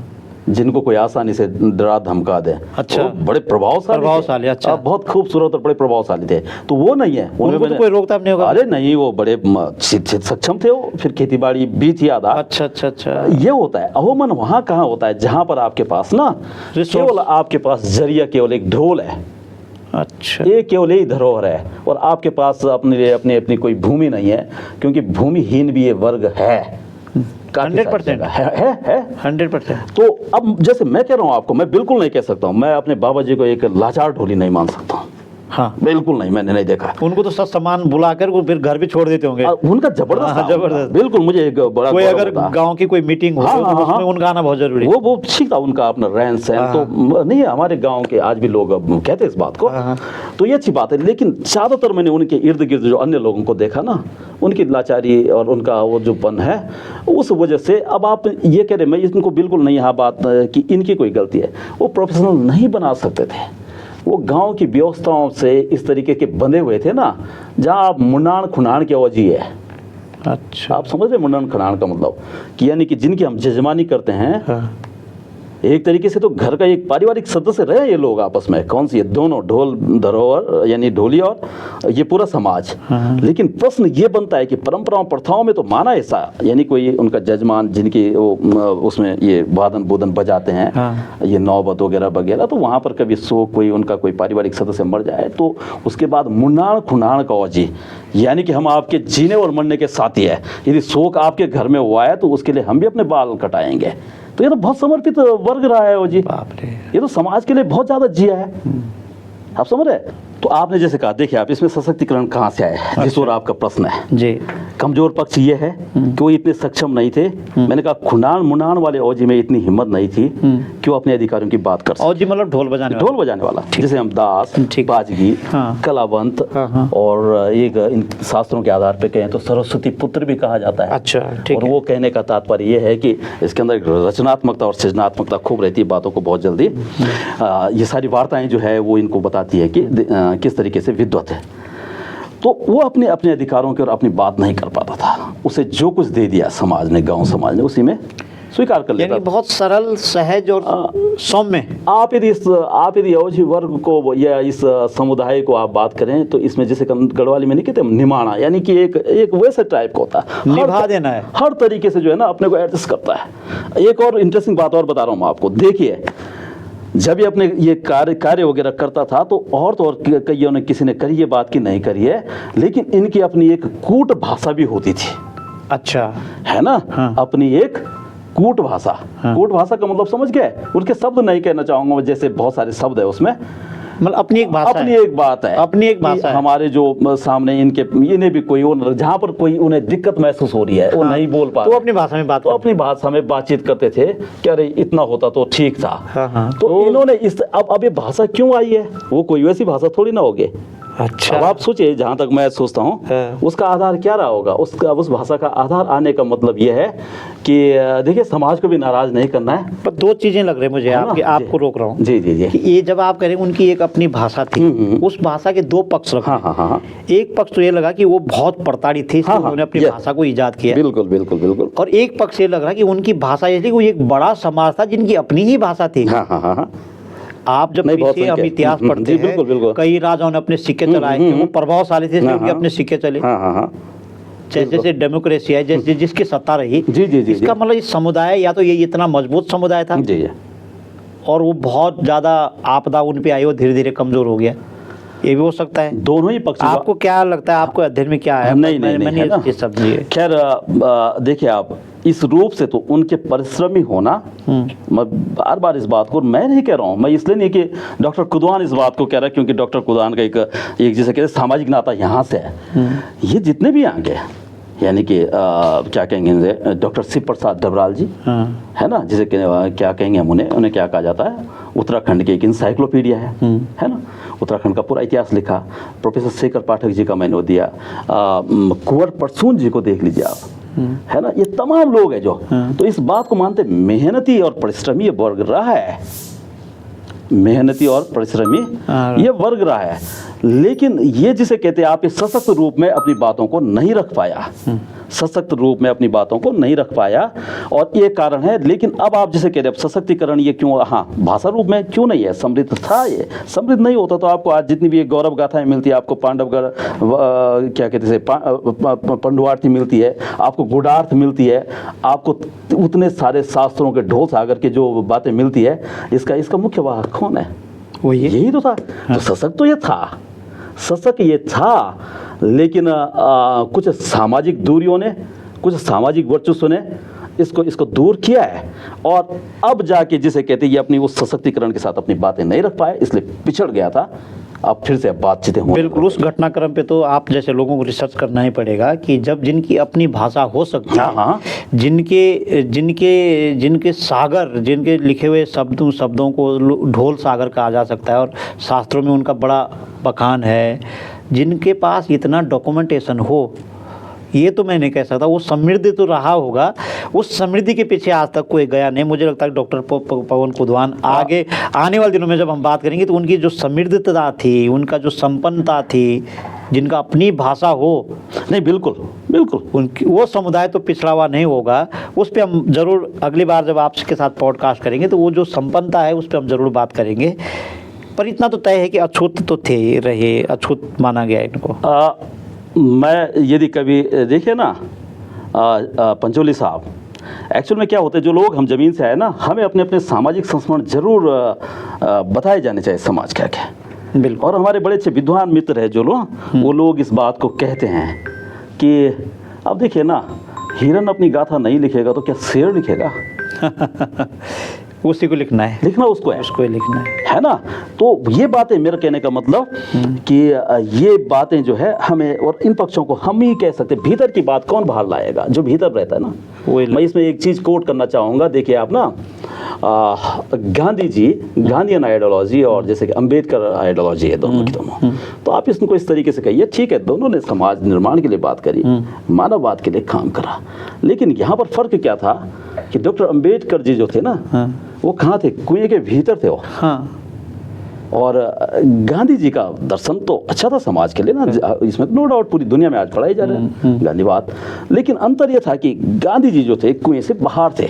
जिनको कोई आसानी से डरा धमका दे। अच्छा। वो बड़े प्रभावशाली थे। अच्छा। बहुत खूबसूरत और बड़े प्रभावशाली थे। तो वो नहीं है, उनको तो कोई रोकथाम नहीं होगा? अरे नहीं, वो बड़े सक्षम थे। वो फिर खेती बाड़ी भी थी आधा। अच्छा अच्छा अच्छा। ये होता है अहोमन वहाँ कहाँ होता है जहाँ पर आपके पास ना केवल आपके पास जरिया केवल एक ढोल है। अच्छा। ये केवल यही धरोहर है और आपके पास अपने लिए अपनी कोई भूमि नहीं है, क्योंकि भूमिहीन भी ये वर्ग है। 100% है 100%। तो अब जैसे मैं कह रहा हूँ आपको, मैं बिल्कुल नहीं कह सकता हूँ, मैं अपने बाबा जी को एक लाचार ढोली नहीं मान सकता हूँ। हाँ बिल्कुल नहीं, मैंने नहीं देखा। उनको तो सब सामान बुलाकर वो फिर घर भी छोड़ देते होंगे। उनका जबरदस्त हाँ, जबरदस्त। बिल्कुल। मुझे एक बड़ा कोई गौरव अगर होता है। गांव की कोई मीटिंग हो हाँ, तो हाँ, उसमें हाँ। उनका आना बहुत जरूरी है। वो ठीक था उनका अपना रहन सहन। तो नहीं है, हमारे गांव के आज भी लोग अब कहते हैं इस बात को। हाँ। तो ये अच्छी बात है। लेकिन ज़्यादातर मैंने उनके इर्द गिर्द जो अन्य लोगों को देखा ना, उनकी लाचारी और उनका वो जो पन है, उस वजह से अब आप ये कह रहे, मैं इनको बिल्कुल नहीं यहाँ बात कि इनकी कोई गलती है, वो प्रोफेशनल नहीं बना सकते थे। वो गांव की व्यवस्थाओं से इस तरीके के बंधे हुए थे ना, जहाँ आप मुंडाण खुनाण के अवधि है। अच्छा। आप समझ रहे मुंडाण खुनाण का मतलब कि यानी कि जिनकी हम जजमानी करते हैं, हाँ। एक तरीके से तो घर का एक पारिवारिक सदस्य रहे ये लोग आपस में। कौन सी है, दोनों ढोल धरोहर यानी ढोली और ये पूरा समाज। हाँ। लेकिन प्रश्न ये बनता है कि परंपराओं प्रथाओं में तो माना ऐसा, यानी कोई उनका जजमान जिनकी वो उसमें ये वादन बोदन बजाते हैं। हाँ। ये नौबत वगैरह वगैरह, तो वहाँ पर कभी कोई उनका कोई पारिवारिक सदस्य मर जाए तो उसके बाद मुंडाण खुनाण का औजी, यानी कि हम आपके जीने और मरने के साथी है। यदि शोक आपके घर में हुआ है तो उसके लिए हम भी अपने बाल कटाएंगे। तो ये तो बहुत समर्पित वर्ग रहा है वो जी। बाप रे। ये तो समाज के लिए बहुत ज़्यादा जिया है। आप समझ रहे? तो आपने जैसे कहा, देखिए आप इसमें सशक्तिकरण कहाँ से आया, जिस ओर आपका प्रश्न है। जी। कमजोर पक्ष ये है कि वो इतने सक्षम नहीं थे। मैंने कहा खुनान मुनान वाले औजी में इतनी हिम्मत नहीं थी कि वो अपने अधिकारियों की बात कर सके। और जी मतलब ढोल बजाने वाला। ढोल बजाने वाला, जैसे हम दास, ठीक। बाजगी, हाँ। कलावंत, हाँ। और एक इन शास्त्रों के आधार पे कहें तो सरस्वती पुत्र भी कहा जाता है। अच्छा ठीक और है। वो कहने का तात्पर्य ये है कि इसके अंदर रचनात्मकता और सृजनात्मकता खूब रहती है। बातों को बहुत जल्दी ये सारी वार्ताएं जो है वो इनको बताती है कि किस तरीके से विद्वत है। तो वो अपने अपने अधिकारों की और अपनी बात नहीं कर पाता था। उसे जो कुछ दे दिया समाज ने, गांव समाज ने, उसी में स्वीकार कर लेता यानी था। बहुत सरल, सहज और सौम्य। आप यदि अवधि वर्ग को या इस समुदाय को आप बात करें तो इसमें जैसे गढ़वाली में नहीं कहते निमाणा, यानी कि एक वैसे टाइप का होता है, निभा देना है। हर तरीके से जो है ना अपने को एडजस्ट करता है। एक और इंटरेस्टिंग बात और बता रहा हूँ मैं आपको। देखिए, जब ये अपने ये कार्य वगैरह करता था तो और कईयों ने, किसी ने करी ये बात की नहीं करी है, लेकिन इनकी अपनी एक कूट भाषा भी होती थी। अच्छा। है ना? हाँ। अपनी एक कूट भाषा। हाँ। कूट भाषा का मतलब समझ गए? उनके शब्द नहीं कहना चाहूंगा, जैसे बहुत सारे शब्द है उसमें, मतलब अपनी एक भाषा अपनी है। एक बात है, अपनी एक कि भाषा है। हमारे जो सामने इन्हें भी कोई जहाँ पर कोई उन्हें दिक्कत महसूस हो रही है, वो नहीं बोल पा तो रहे, अपनी भाषा में बात तो अपनी भाषा में बातचीत करते थे कि अरे इतना होता तो ठीक था। हाँ। तो इन्होंने अब ये भाषा क्यों आई है? वो कोई वैसी भाषा थोड़ी ना होगी। अच्छा। अब आप सोचिए, जहाँ तक मैं सोचता हूँ हाँ। उसका आधार क्या रहा होगा? उस भाषा का आधार आने का मतलब ये है कि देखिए, समाज को भी नाराज नहीं करना है। पर दो चीजें लग रही मुझे, है ना? आपको रोक रहा हूँ जी जी जी। कि ये जब आप कह रहे हैं उनकी एक अपनी भाषा थी, उस भाषा के दो पक्ष रखते हाँ हैं। हाँ हाँ। एक पक्ष तो ये लगा कि वो बहुत प्रताड़ित थे, इसलिए हाँ, हाँ, उन्होंने अपनी ये- भाषा को ईजाद किया। बिल्कुल बिल्कुल बिल्कुल। और एक पक्ष ये लग रहा है कि उनकी भाषा ये थी कि वो एक बड़ा समाज था जिनकी अपनी ही भाषा थी। हाँ हाँ हाँ हाँ। आप जब नहीं, बहुत पीछे हम सही इतिहास कह- पढ़ते जी, बिल्कुल, बिल्कुल। हैं, कई राजाओं ने अपने सिक्के चलाए थे, वो प्रभावशाली थे, इसलिए हाँ, उनके हाँ। अपने सिक्के चले। हाँ हाँ हाँ। जैसे डेमोक्रेसी है, जैसे जिसकी सत्ता रही। जी जी जी। इसका मतलब इस समुदाय, या तो ये इतना मजबूत समुदाय था जी जी। और वो बहुत ज्यादा आपदा उन पे आई, वो धीरे धीरे कमजोर हो गया, ये भी हो सकता है। दोनों ही पक्ष। आपको क्या लगता है, आपको अध्ययन में क्या है? नहीं नहीं नहीं, मैंने है ना? ये समझी है। खैर देखिए, आप इस रूप से तो उनके परिश्रमी होना, मैं बार बार इस बात को मैं नहीं कह रहा हूँ, मैं इसलिए नहीं कि डॉक्टर कुदवान इस बात को कह रहा है, क्योंकि डॉक्टर कुदवान का एक जैसे कहते हैं सामाजिक नाता यहाँ से है। ये जितने भी आगे यानी कि क्या कहेंगे इनसे, डॉक्टर शिव प्रसाद डबराल जी है ना, जिसे क्या कहेंगे हम उन्हें क्या कहा जाता है, उत्तराखंड की एक इंसाइक्लोपीडिया है ना, उत्तराखंड का पूरा इतिहास लिखा। प्रोफेसर शेखर पाठक जी का मैंने वो दिया, कुंवर परसून जी को देख लीजिए आप, है ना, ये तमाम लोग हैं जो तो इस बात को मानते, मेहनती और परिश्रमी वर्ग रहा है, मेहनती और परिश्रमी ये वर्ग रहा है। लेकिन ये जिसे कहते हैं आप इस सशक्त रूप में अपनी बातों को नहीं रख पाया, सशक्त रूप में अपनी बातों को नहीं रख पाया, और ये कारण है। लेकिन अब आप जिसे कहते हैं सशक्तिकरण, ये क्यों, हाँ भाषा रूप में क्यों नहीं है, समृद्ध था, ये समृद्ध नहीं होता तो आपको आज जितनी भी गौरव गाथाएं मिलती है, आपको पांडवगढ़ क्या कहते हैं पंडुआर्थी मिलती है, आपको गुडार्थ मिलती है, आपको उतने सारे शास्त्रों के ढोल सागर के जो बातें मिलती है, इसका मुख्य वाहक कौन है, वो यही तो था। तो सशक्त तो ये था, सशक्त ये था, लेकिन कुछ सामाजिक दूरियों ने, कुछ सामाजिक वर्चस्व ने इसको दूर किया है, और अब जाके जिसे कहते हैं ये अपनी उस सशक्तिकरण के साथ अपनी बातें नहीं रख पाए, इसलिए पिछड़ गया था। अब फिर से बातचीतें हों। बिल्कुल, उस घटनाक्रम पे तो आप जैसे लोगों को रिसर्च करना ही पड़ेगा कि जब जिनकी अपनी भाषा हो सकती है, जिनके सागर, जिनके लिखे हुए शब्दों को ढोल सागर कहा जा सकता है और शास्त्रों में उनका बड़ा बखान है, जिनके पास इतना डॉक्यूमेंटेशन हो, ये तो मैं नहीं कह सकता, वो समृद्धि तो रहा होगा, उस समृद्धि के पीछे आज तक कोई गया नहीं। मुझे लगता है डॉक्टर पवन कुदवान आगे आने वाले दिनों में जब हम बात करेंगे तो उनकी जो समृद्धता थी, उनका जो संपन्नता थी, जिनका अपनी भाषा हो, नहीं बिल्कुल बिल्कुल उनकी वो समुदाय तो पिछड़ा हुआ नहीं होगा। उस पर हम ज़रूर अगली बार जब आपके साथ पॉडकास्ट करेंगे तो वो जो संपन्नता है उस पर हम ज़रूर बात करेंगे। पर इतना तो तय है कि अछूत तो थे, रहे, अछूत माना गया इनको। मैं यदि कभी देखिए ना पंचोली साहब, एक्चुअल में क्या होता है, जो लोग हम ज़मीन से आए ना, हमें अपने अपने सामाजिक संस्मरण जरूर बताए जाने चाहिए समाज क्या क्या। बिल्कुल। और हमारे बड़े अच्छे विद्वान मित्र हैं जो लोग, वो लोग इस बात को कहते हैं कि अब देखिए ना, हिरन अपनी गाथा नहीं लिखेगा तो क्या शेर लिखेगा? उसी को लिखना है, लिखना उसको है, उसको ही लिखना है ना। तो ये बातें, मेरा कहने का मतलब कि ये बातें जो है हमें, और इन पक्षों को हम ही कह सकते हैं, भीतर की बात कौन बाहर लाएगा, जो भीतर रहता है ना। मैं इसमें एक चीज़ कोट करना चाहूँगा, देखिए आप ना, गांधी जी, गांधीयन आइडियोलॉजी और जैसे कि अंबेडकर आइडियोलॉजी है, दोनों की दोनों, तो आप इसको इस तरीके से कहिए, ठीक है, दोनों ने समाज निर्माण के लिए बात करी, मानववाद के लिए काम करा, लेकिन यहाँ पर फर्क क्या था कि डॉक्टर अंबेडकर जी जो थे ना, वो कहाँ थे, कुएं के भीतर थे वो। और गांधी जी का दर्शन तो अच्छा था समाज के लिए ना, इसमें नो डाउट पूरी दुनिया में आज पढ़ाई जा रहा है गांधीवाद, लेकिन अंतर यह था कि गांधी जी जो थे कुएं से बाहर थे,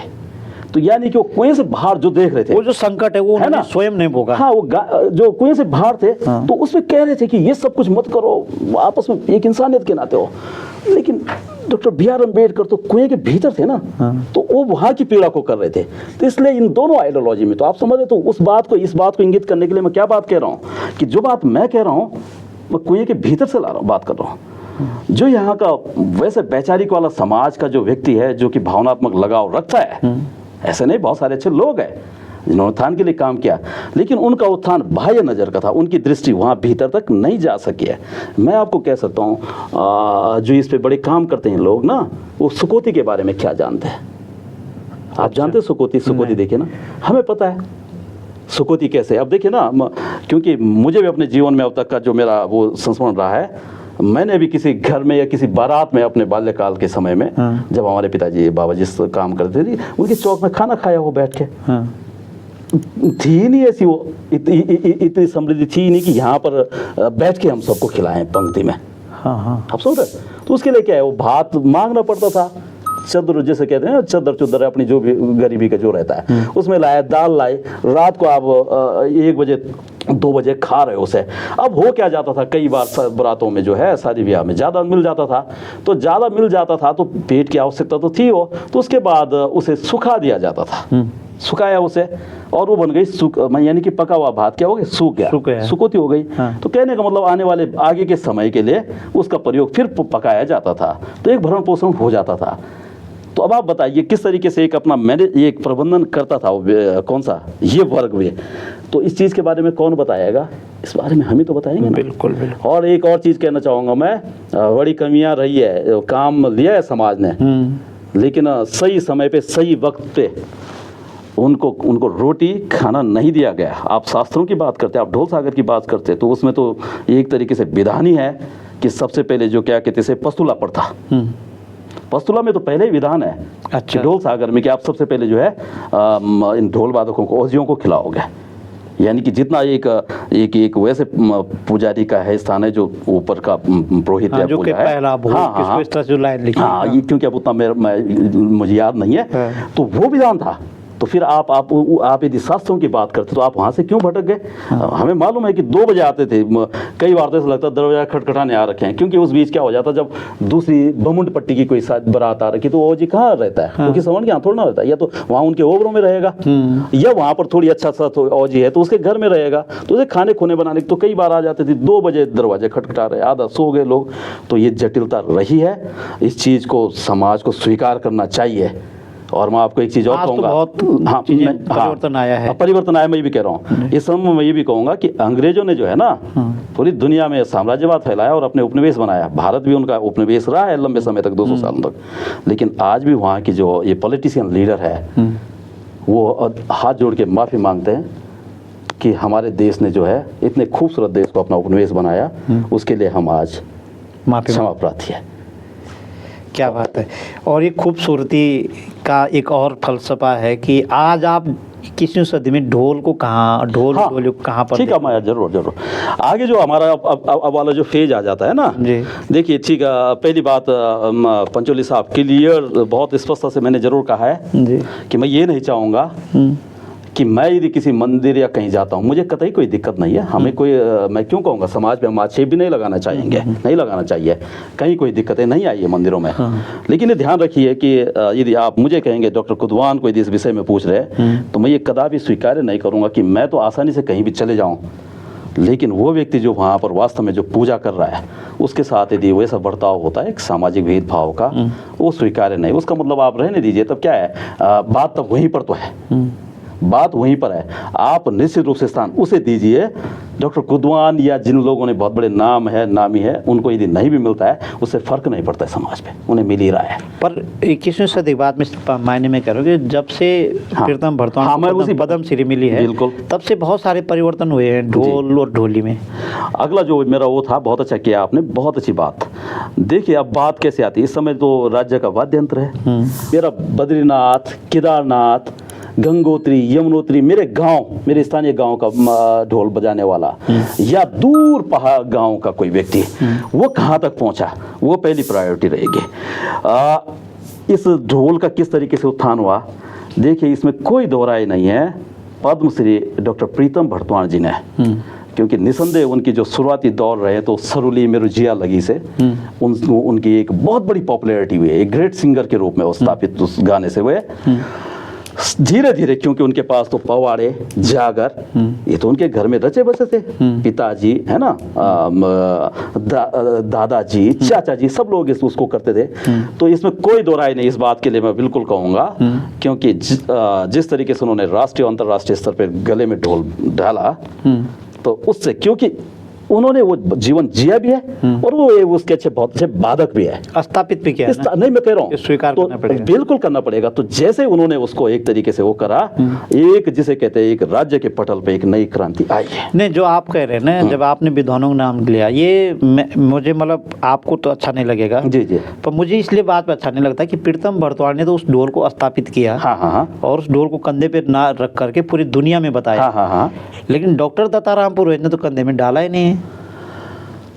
तो यानी कि वो कुएं से बाहर जो देख रहे थे, वो जो संकट है वो है ना, स्वयं नहीं भोगा। हाँ, वो जो कुएं से बाहर थे, तो उसमें कह रहे थे कि ये सब कुछ मत करो, आपस में एक इंसानियत के नाते हो। लेकिन डॉक्टर B.R. अम्बेडकर तो कुएं के भीतर थे ना, तो वो वहाँ की पीड़ा को कर रहे थे। तो इसलिए इन दोनों आइडियोलॉजी में, तो आप समझ रहे, तो उस बात को, इस बात को इंगित करने के लिए मैं क्या बात कह रहा हूँ कि जो बात मैं कह रहा हूँ मैं कुएं के भीतर से ला रहा हूँ, बात कर रहा हूँ। जो यहाँ का वैसे वैचारिक वाला समाज का जो व्यक्ति है, जो कि भावनात्मक लगाव रखता है, ऐसे नहीं, बहुत सारे अच्छे लोग हैं जिन्होंने उत्थान के लिए काम किया, लेकिन उनका उत्थान बाह्य नज़र का था, उनकी दृष्टि वहाँ भीतर तक नहीं जा सकी है। मैं आपको कह सकता हूँ जो इस पे बड़े काम करते हैं लोग ना, वो सुकोती के बारे में क्या जानते हैं? आप जानते हैं सुकोती देखिए ना, हमें पता है सुकोती कैसे। अब देखिए ना, क्योंकि मुझे भी अपने जीवन में अब तक का जो मेरा वो संस्मरण रहा है, मैंने भी किसी घर में या किसी बारात में अपने बाल्यकाल के समय में, जब हमारे पिताजी बाबा जिस काम करते थे, उनके चौक में खाना खाया हो बैठ के, थी ही नहीं ऐसी, वो इतनी समृद्धि थी ही नहीं कि यहाँ पर बैठ के हम सबको खिलाएं पंक्ति में। आप समझ रहे? तो उसके लिए क्या है, वो भात मांगना पड़ता था, चदर जैसे कहते हैं, चदर चुदर अपनी जो भी गरीबी का जो रहता है उसमें लाए, दाल लाए, रात को आप 1 बजे 2 बजे खा रहे हो उसे। अब हो क्या जाता था, कई बार बरातों में जो है, शादी ब्याह में ज़्यादा मिल जाता था, तो ज़्यादा मिल जाता था तो पेट की आवश्यकता तो थी हो, तो उसके बाद उसे सुखा दिया जाता था, सुखाया उसे, और वो बन गई यानी कि पका हुआ भात क्या हो गया, सूख गया, सुकोती हो गई। तो कहने का मतलब आने वाले आगे के समय के लिए उसका प्रयोग फिर पकाया जाता था, तो एक भरण पोषण हो जाता था। तो अब आप बताइए किस तरीके से एक अपना मैंने एक प्रबंधन करता था कौन सा ये वर्ग में, तो इस चीज़ के बारे में कौन बताएगा, इस बारे में हम ही तो बताएंगे ना। बिल्कुल बिल्कुल। और एक और चीज़ कहना चाहूँगा मैं, बड़ी कमियां रही है, काम लिया है समाज ने, लेकिन सही समय पे सही वक्त पे उनको रोटी खाना नहीं दिया गया। आप शास्त्रों की बात करते हैं, आप ढोल सागर की बात करते हैं, तो उसमें तो एक तरीके से विधान ही है कि सबसे पहले जो क्या कहते हैं पस्तुला प्रथा, पस्तुला में तो पहले ही विधान है अच्छा। ढोल सागर में कि आप सबसे पहले जो है इन ढोल वादकों को औजियों को खिलाओगे, यानी कि जितना एक वैसे पुजारी का है स्थान है जो ऊपर का पुरोहित या जो कि पूजा है, पहला भोग, किसको इस तरह से लाइन लिखी है। हाँ, ये क्योंकि अब उतना मुझे याद नहीं है, तो वो विधान था। तो फिर आप यदि शास्त्रों की बात करते तो आप वहाँ से क्यों भटक गए? हमें मालूम है कि 2 बजे आते थे, कई बार तो ऐसा लगता दरवाजा खटखटाने आ रखे हैं, क्योंकि उस बीच क्या हो जाता जब दूसरी बमुंड पट्टी की कोई बारात आ रखी तो वो जी कहाँ रहता है, क्योंकि श्रवण के यहाँ थोड़ा ना रहता है, या तो वहाँ उनके ओवरों में रहेगा या वहाँ पर थोड़ी अच्छा सा औजी है तो उसके घर में रहेगा, तो उसे खाने खोने बनाने तो कई बार आ जाते थे 2 बजे दरवाजे खटखटा रहे, आधा सो गए लोग। तो ये जटिलता रही है, इस चीज़ को समाज को स्वीकार करना चाहिए। और मैं आपको एक चीज़ और कहूँगा, हाँ, परिवर्तन आया है, परिवर्तन आया, मैं ये भी कह रहा हूँ। इस समय मैं ये भी कहूँगा कि अंग्रेजों ने जो है ना पूरी दुनिया में साम्राज्यवाद फैलाया और अपने उपनिवेश बनाया। भारत भी उनका उपनिवेश रहा है लंबे समय तक, 200 साल तक, लेकिन आज भी वहाँ की जो ये पॉलिटिशियन लीडर है वो हाथ जोड़ के माफ़ी मांगते हैं कि हमारे देश ने जो है इतने खूबसूरत देश को अपना उपनिवेश बनाया, उसके लिए हम आज क्षमा प्रार्थी है। क्या बात है। और ये खूबसूरती का एक और फलसफा है कि आज आप 21वीं सदी में ढोल को कहाँ ढोल कहाँ पर, ठीक है, मैं जरूर आगे जो हमारा अब वाला जो फेज आ जाता है ना जी, देखिए ठीक है, पहली बात पंचोली साहब क्लियर बहुत स्पष्टता से मैंने जरूर कहा है जी कि मैं ये नहीं चाहूँगा कि मैं यदि किसी मंदिर या कहीं जाता हूँ मुझे कतई कोई दिक्कत नहीं है, हमें कोई मैं क्यों कहूँगा समाज में हम आक्षेप भी नहीं लगाना चाहेंगे, नहीं लगाना चाहिए, कहीं कोई दिक्कतें नहीं आई है मंदिरों में। लेकिन ये ध्यान रखिए कि यदि आप मुझे कहेंगे डॉक्टर कुदवान को यदि इस विषय में पूछ रहे हैं तो मैं ये कदापि स्वीकार नहीं करूँगा कि मैं तो आसानी से कहीं भी चले जाऊँ, लेकिन वो व्यक्ति जो वहाँ पर वास्तव में जो पूजा कर रहा है उसके साथ यदि वैसा बर्ताव होता है एक सामाजिक भेदभाव का, वो स्वीकार्य नहीं। उसका मतलब आप रहने दीजिए, तब क्या है, बात तब वहीं पर तो है, बात वहीं पर है, आप निश्चित रूप से स्थान उसे दीजिए। डॉक्टर कुदवान या जिन लोगों ने बहुत बड़े नामी है उनको यदि नहीं भी मिलता है उससे फर्क नहीं पड़ता है, समाज पे उन्हें मिल ही रहा है। पर 21वीं सदी बाद में मायने में कह रहा हूँ कि जब से प्रीतम भरतवान को पद्मश्री मिली है, बिल्कुल, तब से बहुत सारे परिवर्तन हुए हैं ढोल और ढोली में। अगला जो मेरा वो था, बहुत अच्छा किया आपने, बहुत अच्छी बात। देखिए अब बात कैसे आती है, इस समय तो राज्य का वाद्य यंत्र है मेरा, बद्रीनाथ, केदारनाथ, गंगोत्री, यमुनोत्री, मेरे स्थानीय गांव का ढोल बजाने वाला या दूर पहाड़ गांव का कोई व्यक्ति, वो कहाँ तक पहुंचा, वो पहली प्रायोरिटी रहेगी। इस ढोल का किस तरीके से उत्थान हुआ, देखिए इसमें कोई दोहराई नहीं है, पद्मश्री डॉक्टर प्रीतम भरतवान जी ने, क्योंकि निसंदेह उनकी जो शुरुआती दौर रहे तो सरुली मेरुजिया लगी से उनकी एक बहुत बड़ी पॉपुलैरिटी हुई है, एक ग्रेट सिंगर के रूप में वो स्थापित उस गाने से हुए। धीरे धीरे क्योंकि उनके पास तो पवाड़े, जागर, ये तो उनके घर में रचे बसे थे, पिताजी है ना, दादाजी, चाचा जी, सब लोग उसको करते थे। तो इसमें कोई दो राय नहीं, इस बात के लिए मैं बिल्कुल कहूँगा, क्योंकि जिस तरीके से उन्होंने राष्ट्रीय और अंतर्राष्ट्रीय स्तर पर गले में ढोल डाला, तो उससे क्योंकि उन्होंने वो जीवन जिया भी है और वो उसके बहुत अच्छे बाधक भी है, स्थापित भी किया है। नहीं मैं कह रहा हूँ स्वीकार तो करना पड़ेगा, बिल्कुल करना पड़ेगा। तो जैसे उन्होंने उसको एक तरीके से वो करा, एक जिसे कहते हैं एक राज्य के पटल पे एक नई क्रांति आई है। नहीं, जो आप कह रहे हैं ना, जब आपने विद्वानों का नाम लिया, ये मुझे मतलब आपको तो अच्छा नहीं लगेगा जी जी, पर मुझे इसलिए बात पे अच्छा नहीं लगता कि प्रीतम भरतवान ने तो उस ढोल को स्थापित किया, और उस ढोल को कंधे पे ना रख करके पूरी दुनिया में बताया, लेकिन डॉक्टर दत्ताराम पुरोहित ने तो कंधे में डाला ही नहीं है।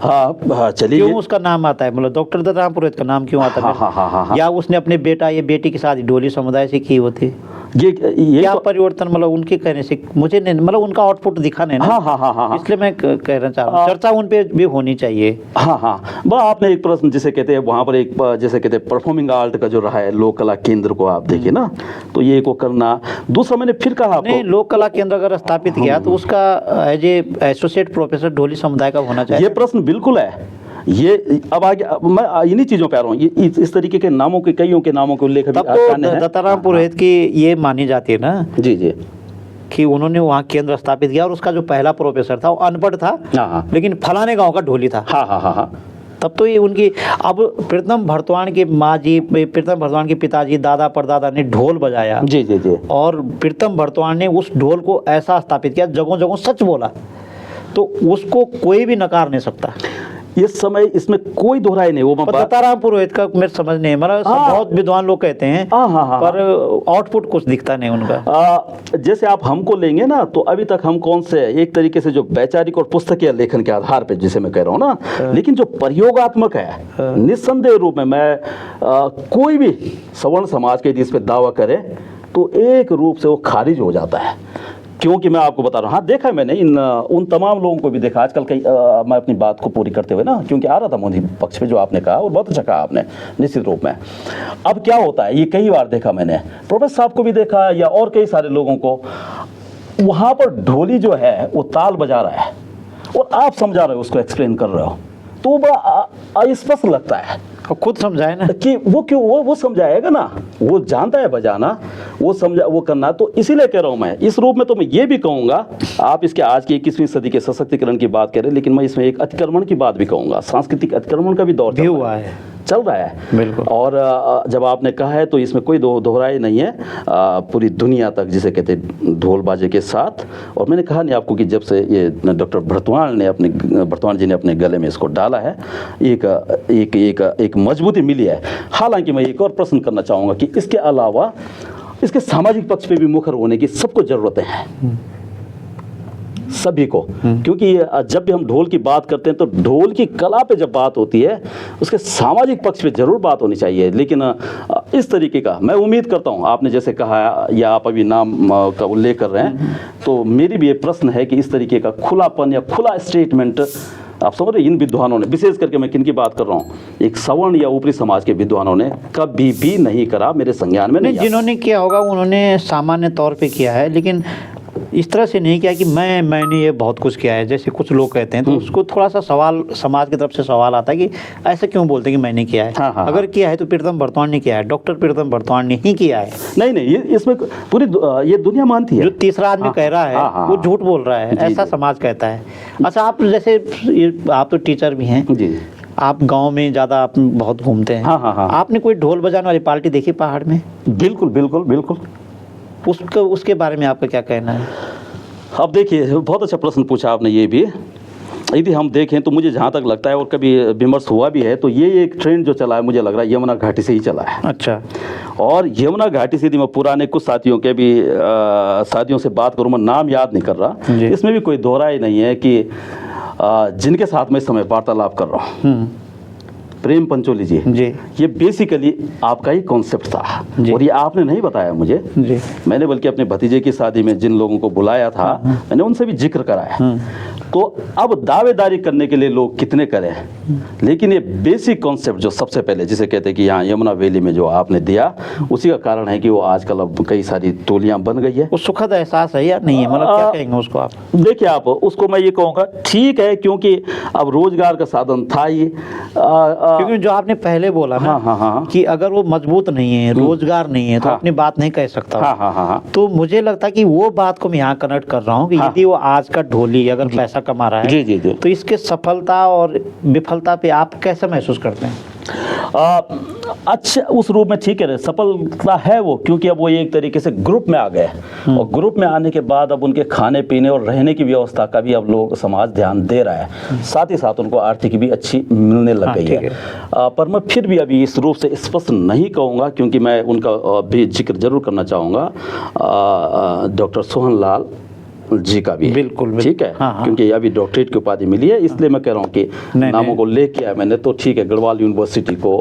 हाँ चलिए, क्यों उसका नाम आता है, मतलब डॉक्टर दत्ताराम पुरोहित का नाम क्यों आता है? या उसने अपने बेटा या बेटी के साथ ढोली समुदाय से की होती, ये क्या परिवर्तन, मतलब उनके कहने से मुझे नहीं, मतलब उनका आउटपुट दिखाने ना, इसलिए मैं कहना चाह रहा हूँ चर्चा उन पे भी होनी चाहिए। वह आपने एक प्रश्न जिसे कहते हैं वहाँ पर एक जैसे कहते हैं परफॉर्मिंग आर्ट का जो रहा है लोक कला केंद्र को आप देखिए ना, तो ये को करना। दूसरा मैंने फिर कहा नहीं, लोक कला केंद्र अगर स्थापित किया तो उसका एज ए एसोसिएट प्रोफेसर ढोली समुदाय का होना चाहिए। ये प्रश्न बिल्कुल है, ये अब आगे मैं इन्हीं चीज़ों पे आ रहा हूँ। ये इस तरीके के नामों के, कईयों के नामों के उल्लेख अभी तब आने तो हैं। दत्ताराम पुरोहित की ये मानी जाती है ना जी जी। कि उन्होंने वहाँ केंद्र स्थापित किया और उसका जो पहला प्रोफेसर था वो अनपढ़ था, हाँ। लेकिन फलाने गांव का ढोली था। हाँ हाँ हाँ हाँ। तब तो ये उनकी, अब प्रीतम भरतवाण की माँ जी, प्रीतम भरतवाण के पिताजी, दादा परदादा ने ढोल बजाया, जी जी जी। और प्रीतम भरतवाण ने उस ढोल को ऐसा स्थापित किया, जगहों जगहों सच बोला, तो उसको कोई भी नकार नहीं सकता। इस समय इसमें कोई दोहराई नहीं। वो मैं दत्ताराम पुरोहित का मेरे समझ नहीं, मतलब बहुत विद्वान लोग कहते हैं, पर आउटपुट कुछ दिखता नहीं उनका। जैसे आप हमको लेंगे ना, तो अभी तक हम कौन से एक तरीके से जो वैचारिक और पुस्तकीय लेखन के आधार पे, जिसे मैं कह रहा हूँ ना, लेकिन जो प्रयोगात्मक है, निस्संदेह रूप में मैं कोई भी सवर्ण समाज के जिस पे दावा करे तो एक रूप से वो खारिज हो जाता है। क्योंकि मैं आपको बता रहा हूँ, हाँ देखा मैंने उन तमाम लोगों को भी देखा आजकल। कई मैं अपनी बात को पूरी करते हुए ना, क्योंकि आ रहा था मोदी पक्ष पे जो आपने कहा, और बहुत अच्छा कहा आपने निश्चित रूप में। अब क्या होता है, ये कई बार देखा मैंने, प्रोफेसर साहब को भी देखा या और कई सारे लोगों को, वहाँ पर ढोली जो है वो ताल बजा रहा है और आप समझा रहे हो, उसको एक्सप्लेन कर रहे हो, तो बड़ा अस्पष्ट लगता है। खुद समझाए ना कि वो क्यों, वो समझाएगा ना, वो जानता है बजाना, वो समझा, वो करना। तो इसीलिए कह रहा हूँ मैं इस रूप में, तो मैं ये भी कहूँगा, आप इसके आज की 21वीं सदी के सशक्तिकरण की बात करें, लेकिन मैं इसमें एक अतिक्रमण की बात भी कहूँगा। सांस्कृतिक अतिक्रमण का भी दौर भी हुआ है, चल रहा है। बिल्कुल। और जब आपने कहा है तो इसमें कोई दोहराई नहीं है। पूरी दुनिया तक जिसे कहते हैं ढोल बाजे के साथ, और मैंने कहा नहीं आपको कि जब से ये डॉक्टर भरतवाण जी ने अपने गले में इसको डाला है, एक मजबूती मिली है। हालांकि मैं एक और प्रश्न करना चाहूँगा कि इसके अलावा इसके सामाजिक पक्ष पे भी मुखर होने की सबको ज़रूरतें हैं, सभी को। क्योंकि जब भी हम ढोल की बात करते हैं तो ढोल की कला पे जब बात होती है, उसके सामाजिक पक्ष पे जरूर बात होनी चाहिए। लेकिन इस तरीके का मैं उम्मीद करता हूँ, आपने जैसे कहा या आप अभी नाम का उल्लेख कर रहे हैं, तो मेरी भी ये प्रश्न है कि इस तरीके का खुलापन या खुला स्टेटमेंट आप समझ रहे, इन विद्वानों ने, विशेष करके मैं किन की बात कर रहा हूँ, एक सवर्ण या ऊपरी समाज के विद्वानों ने कभी भी नहीं करा, मेरे संज्ञान में नहीं। जिन्होंने किया होगा उन्होंने सामान्य तौर पे किया है, लेकिन इस तरह से नहीं किया कि मैंने ये बहुत कुछ किया है, जैसे कुछ लोग कहते हैं। तो उसको थोड़ा सा सवाल, समाज की तरफ से सवाल आता है कि ऐसे क्यों बोलते हैं कि मैंने किया है। हाँ। अगर किया है तो प्रीतम भरतवाण ने किया है, डॉक्टर प्रीतम भरतवाण ने ही किया है। नहीं, ये इसमें पूरी ये दुनिया मानती है। जो तीसरा आदमी कह रहा है वो झूठ बोल रहा है, ऐसा समाज कहता है। अच्छा, आप जैसे आप तो टीचर भी हैं जी, आप गांव में ज़्यादा आप बहुत घूमते हैं। हाँ। आपने कोई ढोल बजाने वाली पार्टी देखी पहाड़ में? बिल्कुल। उसके बारे में आपका क्या कहना है? अब देखिए, बहुत अच्छा प्रश्न पूछा आपने। ये भी यदि हम देखें तो मुझे जहाँ तक लगता है, और कभी विमर्श हुआ भी है, तो ये एक ट्रेंड जो चला है, मुझे लग रहा है यमुना घाटी से ही चला है। अच्छा। और यमुना घाटी से यदि मैं पुराने कुछ साथियों के भी साथियों से बात करूँ, मैं नाम याद नहीं कर रहा, इसमें भी कोई दोहराई नहीं है कि जिनके साथ मैं इस समय वार्तालाप कर रहा हूँ, प्रेम पंचोली जी, ये बेसिकली आपका ही कॉन्सेप्ट था। और ये आपने नहीं बताया मुझे, मैंने बल्कि अपने भतीजे की शादी में जिन लोगों को बुलाया था, मैंने उनसे भी जिक्र कराया। तो अब दावेदारी करने के लिए लोग कितने करें, लेकिन ये बेसिक कॉन्सेप्ट जो सबसे पहले जिसे कहते हैं कि यहाँ यमुना वैली में जो आपने दिया, उसी का कारण है कि वो आजकल अब कई सारी टोलियाँ बन गई है। वो सुखद एहसास है या नहीं है, मतलब क्या कहेंगे उसको आप? देखिए, आप उसको मैं ये कहूँगा ठीक है, क्योंकि अब रोजगार का साधन था ही। क्योंकि जो आपने पहले बोला ना, हाँ। कि अगर वो मजबूत नहीं है, रोजगार नहीं है, तो अपनी बात नहीं कह सकता। हाँ। तो मुझे लगता है कि वो बात को मैं यहाँ कनेक्ट कर रहा हूँ कि यदि वो आज का ढोली अगर पैसा कमा रहा है, जी, तो इसके सफलता और विफलता पे आप कैसे महसूस करते हैं? अच्छा, उस रूप में ठीक है, सफलता है वो, क्योंकि अब वो एक तरीके से ग्रुप में आ गए, और ग्रुप में आने के बाद अब उनके खाने पीने और रहने की व्यवस्था का भी अब लोग समाज ध्यान दे रहा है, साथ ही साथ उनको आर्थिक भी अच्छी मिलने लग गई है। पर मैं फिर भी अभी इस रूप से स्पष्ट नहीं कहूँगा, क्योंकि मैं उनका भी जिक्र जरूर करना चाहूँगा, डॉक्टर सोहन लाल जी का भी। बिल्कुल ठीक है। हाँ। क्योंकि अभी डॉक्टरेट की उपाधि मिली है, इसलिए मैं कह रहा हूँ कि नामों को लेके आया मैंने, तो ठीक है, गढ़वाल यूनिवर्सिटी को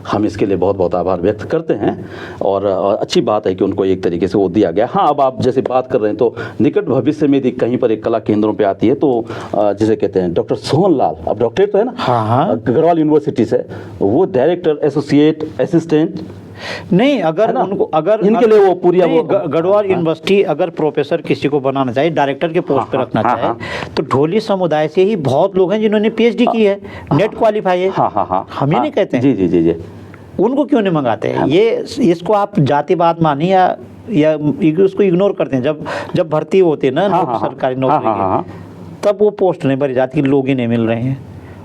हम इसके लिए बहुत बहुत आभार व्यक्त करते हैं, और अच्छी बात है कि उनको एक तरीके से वो दिया गया। हाँ, अब आप जैसे बात कर रहे हैं, तो निकट भविष्य में यदि कहीं पर एक कला केंद्रों पर आती है, तो जिसे कहते हैं डॉक्टर सोहन लाल, अब डॉक्टरेट तो है ना, हाँ, गढ़वाल यूनिवर्सिटी से, वो डायरेक्टर, एसोसिएट, असिस्टेंट नहीं, अगर है ना? उनको अगर इनके लिए वो पूरी नहीं, वो गढ़वाल यूनिवर्सिटी अगर प्रोफेसर किसी को बनाना चाहे, डायरेक्टर के पोस्ट पे हाँ, रखना हाँ, चाहे, तो ढोली समुदाय से ही बहुत लोग हैं जिन्होंने पीएचडी की है, नेट क्वालिफाई है। हाँ हाँ हाँ, हम ही नहीं कहते हैं। जी जी जी जी। उनको क्यों नहीं मंगाते हैं? ये इसको आप जातिवाद मानिए या उसको इग्नोर करते हैं। जब भर्ती होती है ना सरकारी नौकरी की, तब वो पोस्ट नहीं भरी जाती, लोग ही नहीं मिल रहे हैं।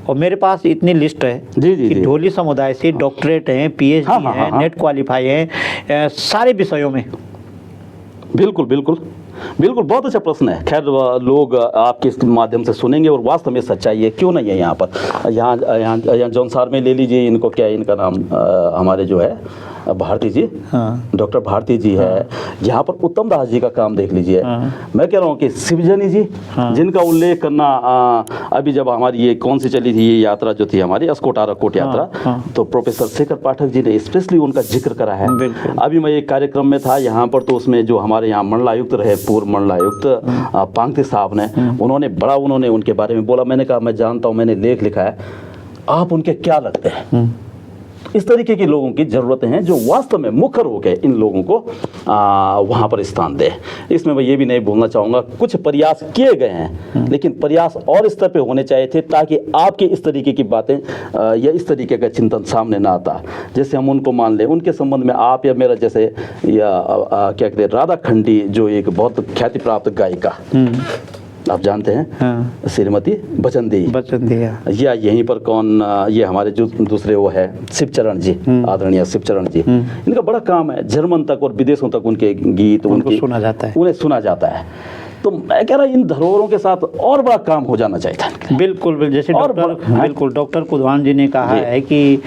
और मेरे पास इतनी लिस्ट है कि ढोली समुदाय से डॉक्टरेट हैं, पीएचडी हैं, नेट क्वालिफाई हैं, सारे विषयों में। बिल्कुल बिल्कुल बिल्कुल, बहुत अच्छा प्रश्न है। खैर लोग आपके इस माध्यम से सुनेंगे और वास्तव में सच्चाई है, क्यों नहीं है यहाँ पर। यहाँ जौनसार में ले लीजिए, इनको क्या है, इनका नाम हमारे जो है भारती जी, डॉक्टर भारती जी है। यहाँ पर उत्तम दास जी का काम देख लीजिए। मैं कह रहा हूँ कि शिवजनी जी, जिनका उल्लेख करना अभी जब हमारी ये कौन सी चली थी ये यात्रा जो थी हमारी अस्कोट यात्रा, तो प्रोफेसर शेखर पाठक जी ने स्पेशली उनका जिक्र करा है। अभी मैं एक कार्यक्रम में था यहाँ पर, तो उसमें जो हमारे यहाँ मंडलायुक्त रहे, पूर्व मंडलायुक्त पांगते साहब ने, उन्होंने उनके बारे में बोला। मैंने कहा मैं जानता हूँ, मैंने लेख लिखा है, आप उनके क्या लगते हैं। इस तरीके के लोगों की ज़रूरतें हैं जो वास्तव में मुखर हो गए इन लोगों को वहाँ पर स्थान दे। इसमें मैं ये भी नहीं बोलना चाहूँगा, कुछ प्रयास किए गए हैं, लेकिन प्रयास और स्तर पे होने चाहिए थे, ताकि आपके इस तरीके की बातें या इस तरीके का चिंतन सामने ना आता। जैसे हम उनको मान लें, उनके संबंध में आप या मेरा जैसे या क्या कहते हैं, राधा खंडी जो एक बहुत ख्याति प्राप्त गायिका, आप जानते हैं, श्रीमती बचन या यहीं पर कौन, ये हमारे जो दूसरे वो है शिवचरण जी, आदरणीय शिवचरण जी, इनका बड़ा काम है, जर्मन तक और विदेशों तक उनके गीत उन्हें सुना जाता है। तो मैं कह रहा इन धरोहरों के साथ और बड़ा काम हो जाना चाहिए था। बिल्कुल, जैसे डॉक्टर कुदवान जी ने कहा है कि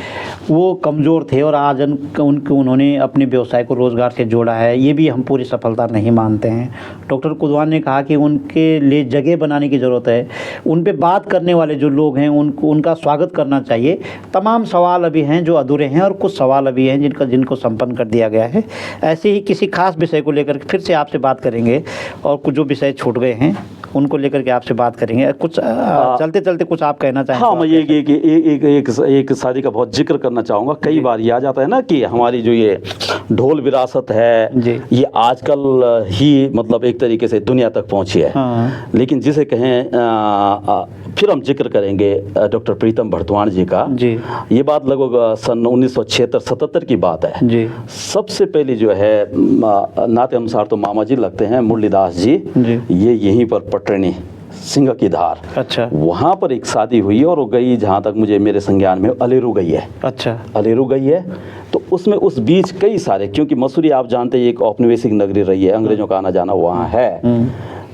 वो कमज़ोर थे और आज उन्होंने अपने व्यवसाय को रोज़गार से जोड़ा है, ये भी हम पूरी सफलता नहीं मानते हैं। डॉक्टर कुदवान ने कहा कि उनके लिए जगह बनाने की ज़रूरत है, उन पे बात करने वाले जो लोग हैं उनका स्वागत करना चाहिए। तमाम सवाल अभी हैं जो अधूरे हैं और कुछ सवाल अभी हैं जिनको संपन्न कर दिया गया है। ऐसे ही किसी खास विषय को लेकर फिर से आपसे बात करेंगे, और कुछ जो विषय छूट गए हैं उनको लेकर के आपसे बात करेंगे। कुछ चलते चलते कुछ आप कहना चाहेंगे? हाँ, मैं एक शादी का बहुत जिक्र करना चाहूँगा। कई बार याद आता है ना कि हमारी जो ये ढोल विरासत है, ये आजकल ही मतलब एक तरीके से दुनिया तक पहुँची है। लेकिन जिसे कहें फिर हम जिक्र करेंगे डॉक्टर प्रीतम भरतवाण जी का। ये बात लगभग सन 1976-77 की बात है। सबसे पहले जो है नाते अनुसार तो मामा जी लगते हैं, मुरलीदास जी, ये यहीं पर पटरनी सिंह की धार, अच्छा, वहाँ पर एक शादी हुई और वो गई, जहाँ तक मुझे मेरे संज्ञान में, अलेरू गई है। अच्छा, अलेरू गई है। तो उसमें उस बीच कई सारे, क्योंकि मसूरी आप जानते हैं एक औपनिवेशिक नगरी रही है, अंग्रेजों का आना जाना वहाँ है,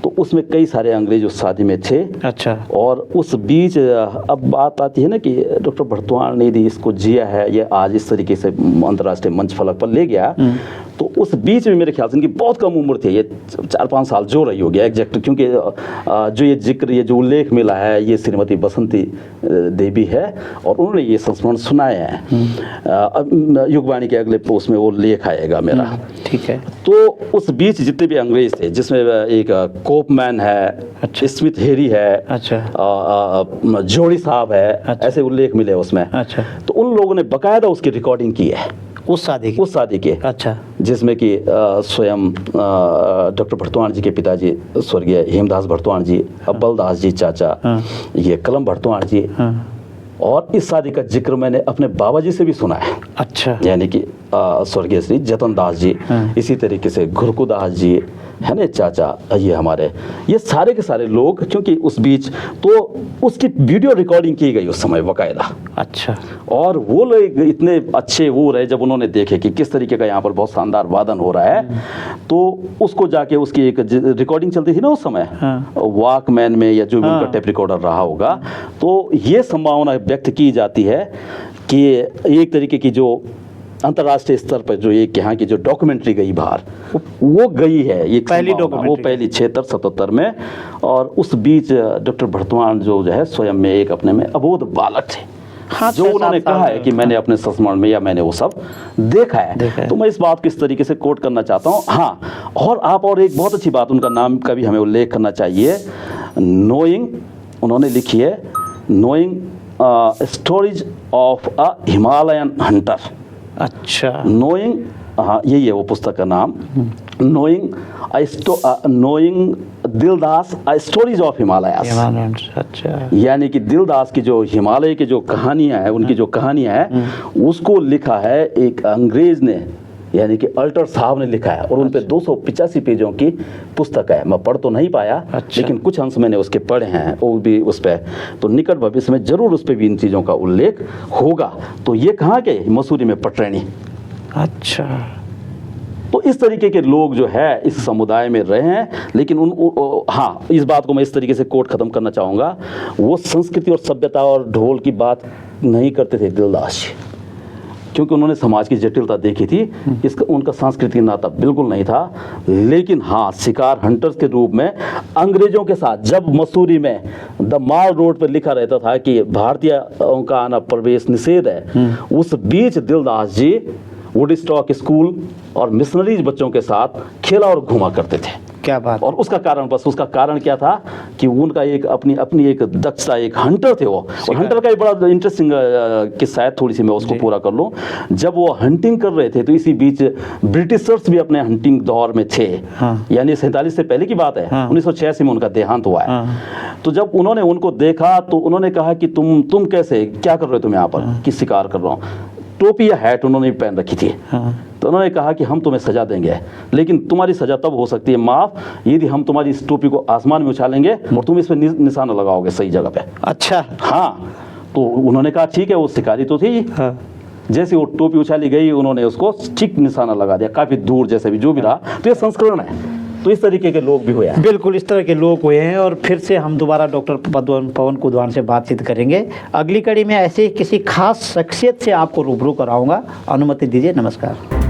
तो उसमें कई सारे अंग्रेज उस शादी में थे। अच्छा, और उस बीच अब बात आती है ना कि डॉक्टर भरतवाण ने यदि इसको जिया है, ये आज इस तरीके से अंतर्राष्ट्रीय मंच फलक पर ले गया, तो उस बीच में मेरे ख्याल से इनकी बहुत कम उम्र थी, ये 4-5 साल जो रही होगी एग्जैक्ट, क्योंकि जो ये जिक्र, ये जो उल्लेख मिला है, ये श्रीमती बसंती देवी है और उन्होंने ये संस्मरण सुनाया है। युगवाणी के अगले पोस्ट में वो लेख आएगा मेरा, ठीक है। तो उस बीच जितने भी अंग्रेज थे, जिसमें एक कोपमैन है, अच्छा, स्मिथ हेरी है, अच्छा, जोड़ी साहब है, अच्छा, ऐसे उल्लेख मिले उसमें। अच्छा, तो उन लोगों ने बकायदा उसकी रिकॉर्डिंग की है उस शादी के, अच्छा, जिसमें कि स्वयं डॉक्टर भरतवाण जी के पिताजी स्वर्गीय हेमदास भरतवाण जी, अब्बल दास जी चाचा, ये कलम भरतवाण जी, और इस शादी का जिक्र मैंने अपने बाबा जी से भी सुना है। अच्छा, यानी कि स्वर्गीय श्री जतन दास जी, इसी तरीके से घुरकू दास जी है ना, चाचा, ये हमारे, ये सारे के सारे लोग, क्योंकि उस बीच तो उसकी वीडियो रिकॉर्डिंग की गई उस समय बकायदा। अच्छा, और वो लोग इतने अच्छे वो रहे, जब उन्होंने देखे कि किस तरीके का यहाँ पर बहुत शानदार वादन हो रहा है, तो उसको जाके उसकी एक रिकॉर्डिंग चलती थी ना उस समय, वॉकमैन में या जो भी उनका टेप रिकॉर्डर रहा होगा, तो ये संभावना व्यक्त की जाती है कि एक तरीके की जो अंतर्राष्ट्रीय स्तर पर जो एक यहाँ की जो डॉक्यूमेंट्री गई बाहर, वो गई है, ये पहली डॉक्यूमेंट्री, वो पहली 76-77 में। और उस बीच डॉक्टर भरतवाण जो है स्वयं में एक अपने में अबोध बालक थे। हाँ, जो उन्होंने कहा है कि मैंने अपने संस्मरण में या मैंने वो सब देखा है। तो मैं इस बात को इस तरीके से कोट करना चाहता हूँ। हाँ, और आप और एक बहुत अच्छी बात, उनका नाम का भी हमें उल्लेख करना चाहिए, नोइंग, उन्होंने लिखी है knowing stories of a Himalayan Hunter. अच्छा। नोइंग, हाँ यही है वो पुस्तक का नाम, नोइंग दिलदास स्टोरीज ऑफ हिमालयास। अच्छा। यानी कि दिलदास की जो हिमालय की जो कहानियां हैं, उनकी जो कहानियां हैं, उसको लिखा है एक अंग्रेज ने, यानी कि अल्टर साहब ने लिखा है, और उन पे 285 पेजों की पुस्तक है। मैं पढ़ तो नहीं पाया, अच्छा। लेकिन कुछ अंश मैंने उसके पढ़े हैं, वो भी उस पर, तो निकट भविष्य में जरूर उस पर भी इन चीज़ों का उल्लेख होगा। तो ये कहाँ के, मसूरी में पटरैनी। अच्छा। तो इस तरीके के लोग जो है इस समुदाय में रहे हैं, लेकिन हाँ, इस बात को मैं इस तरीके से कोट खत्म करना चाहूँगा, वो संस्कृति और सभ्यता और ढोल की बात नहीं करते थे दिलदास जी, क्योंकि उन्होंने समाज की जटिलता देखी थी। इसका उनका सांस्कृतिक नाता बिल्कुल नहीं था। लेकिन हाँ, शिकार हंटर्स के रूप में अंग्रेजों के साथ, जब मसूरी में द माल रोड पर लिखा रहता था कि भारतीयों का आना प्रवेश निषेध है, उस बीच दिलदास जी वुडस्टॉक स्कूल और मिशनरीज बच्चों के साथ खेला और घूमा करते थे। क्या बात। और उसका कारण क्या था कि उनका एक अपनी एक दक्षता, एक हंटर थे वो। और हंटर का एक बड़ा इंटरेस्टिंग किस्सा है, थोड़ी सी मैं उसको पूरा कर लूँ। जब वो हंटिंग कर रहे थे तो इसी बीच ब्रिटिशर्स भी अपने हंटिंग दौर में थे। हाँ। यानी 47 से पहले की बात है। हाँ। 1986 में उनका देहांत हुआ है। हाँ। तो जब उन्होंने उनको देखा तो उन्होंने कहा कि तुम कैसे, क्या कर रहे हो तुम यहाँ पर? कि शिकार कर रहा हूँ। टोपी या हैट उन्होंने भी पहन रखी थी। हाँ। तो उन्होंने कहा कि हम तुम्हें सजा देंगे, लेकिन तुम्हारी सजा तब हो सकती है माफ यदि हम तुम्हारी इस टोपी को आसमान में उछालेंगे और तुम इस पर निशाना लगाओगे सही जगह पे। अच्छा। हाँ। तो उन्होंने कहा ठीक है, वो शिकारी तो थी। हाँ। जैसे वो टोपी उछाली गई, उन्होंने उसको ठीक निशाना लगा दिया, काफी दूर, जैसे भी जो भी रहा। तो ये संस्करण है। तो इस तरीके के लोग भी हुए हैं। बिल्कुल, इस तरह के लोग हुए हैं। और फिर से हम दोबारा डॉक्टर पवन कुद्वान से बातचीत करेंगे। अगली कड़ी में ऐसे किसी खास शख्सियत से आपको रूबरू कराऊंगा। अनुमति दीजिए। नमस्कार।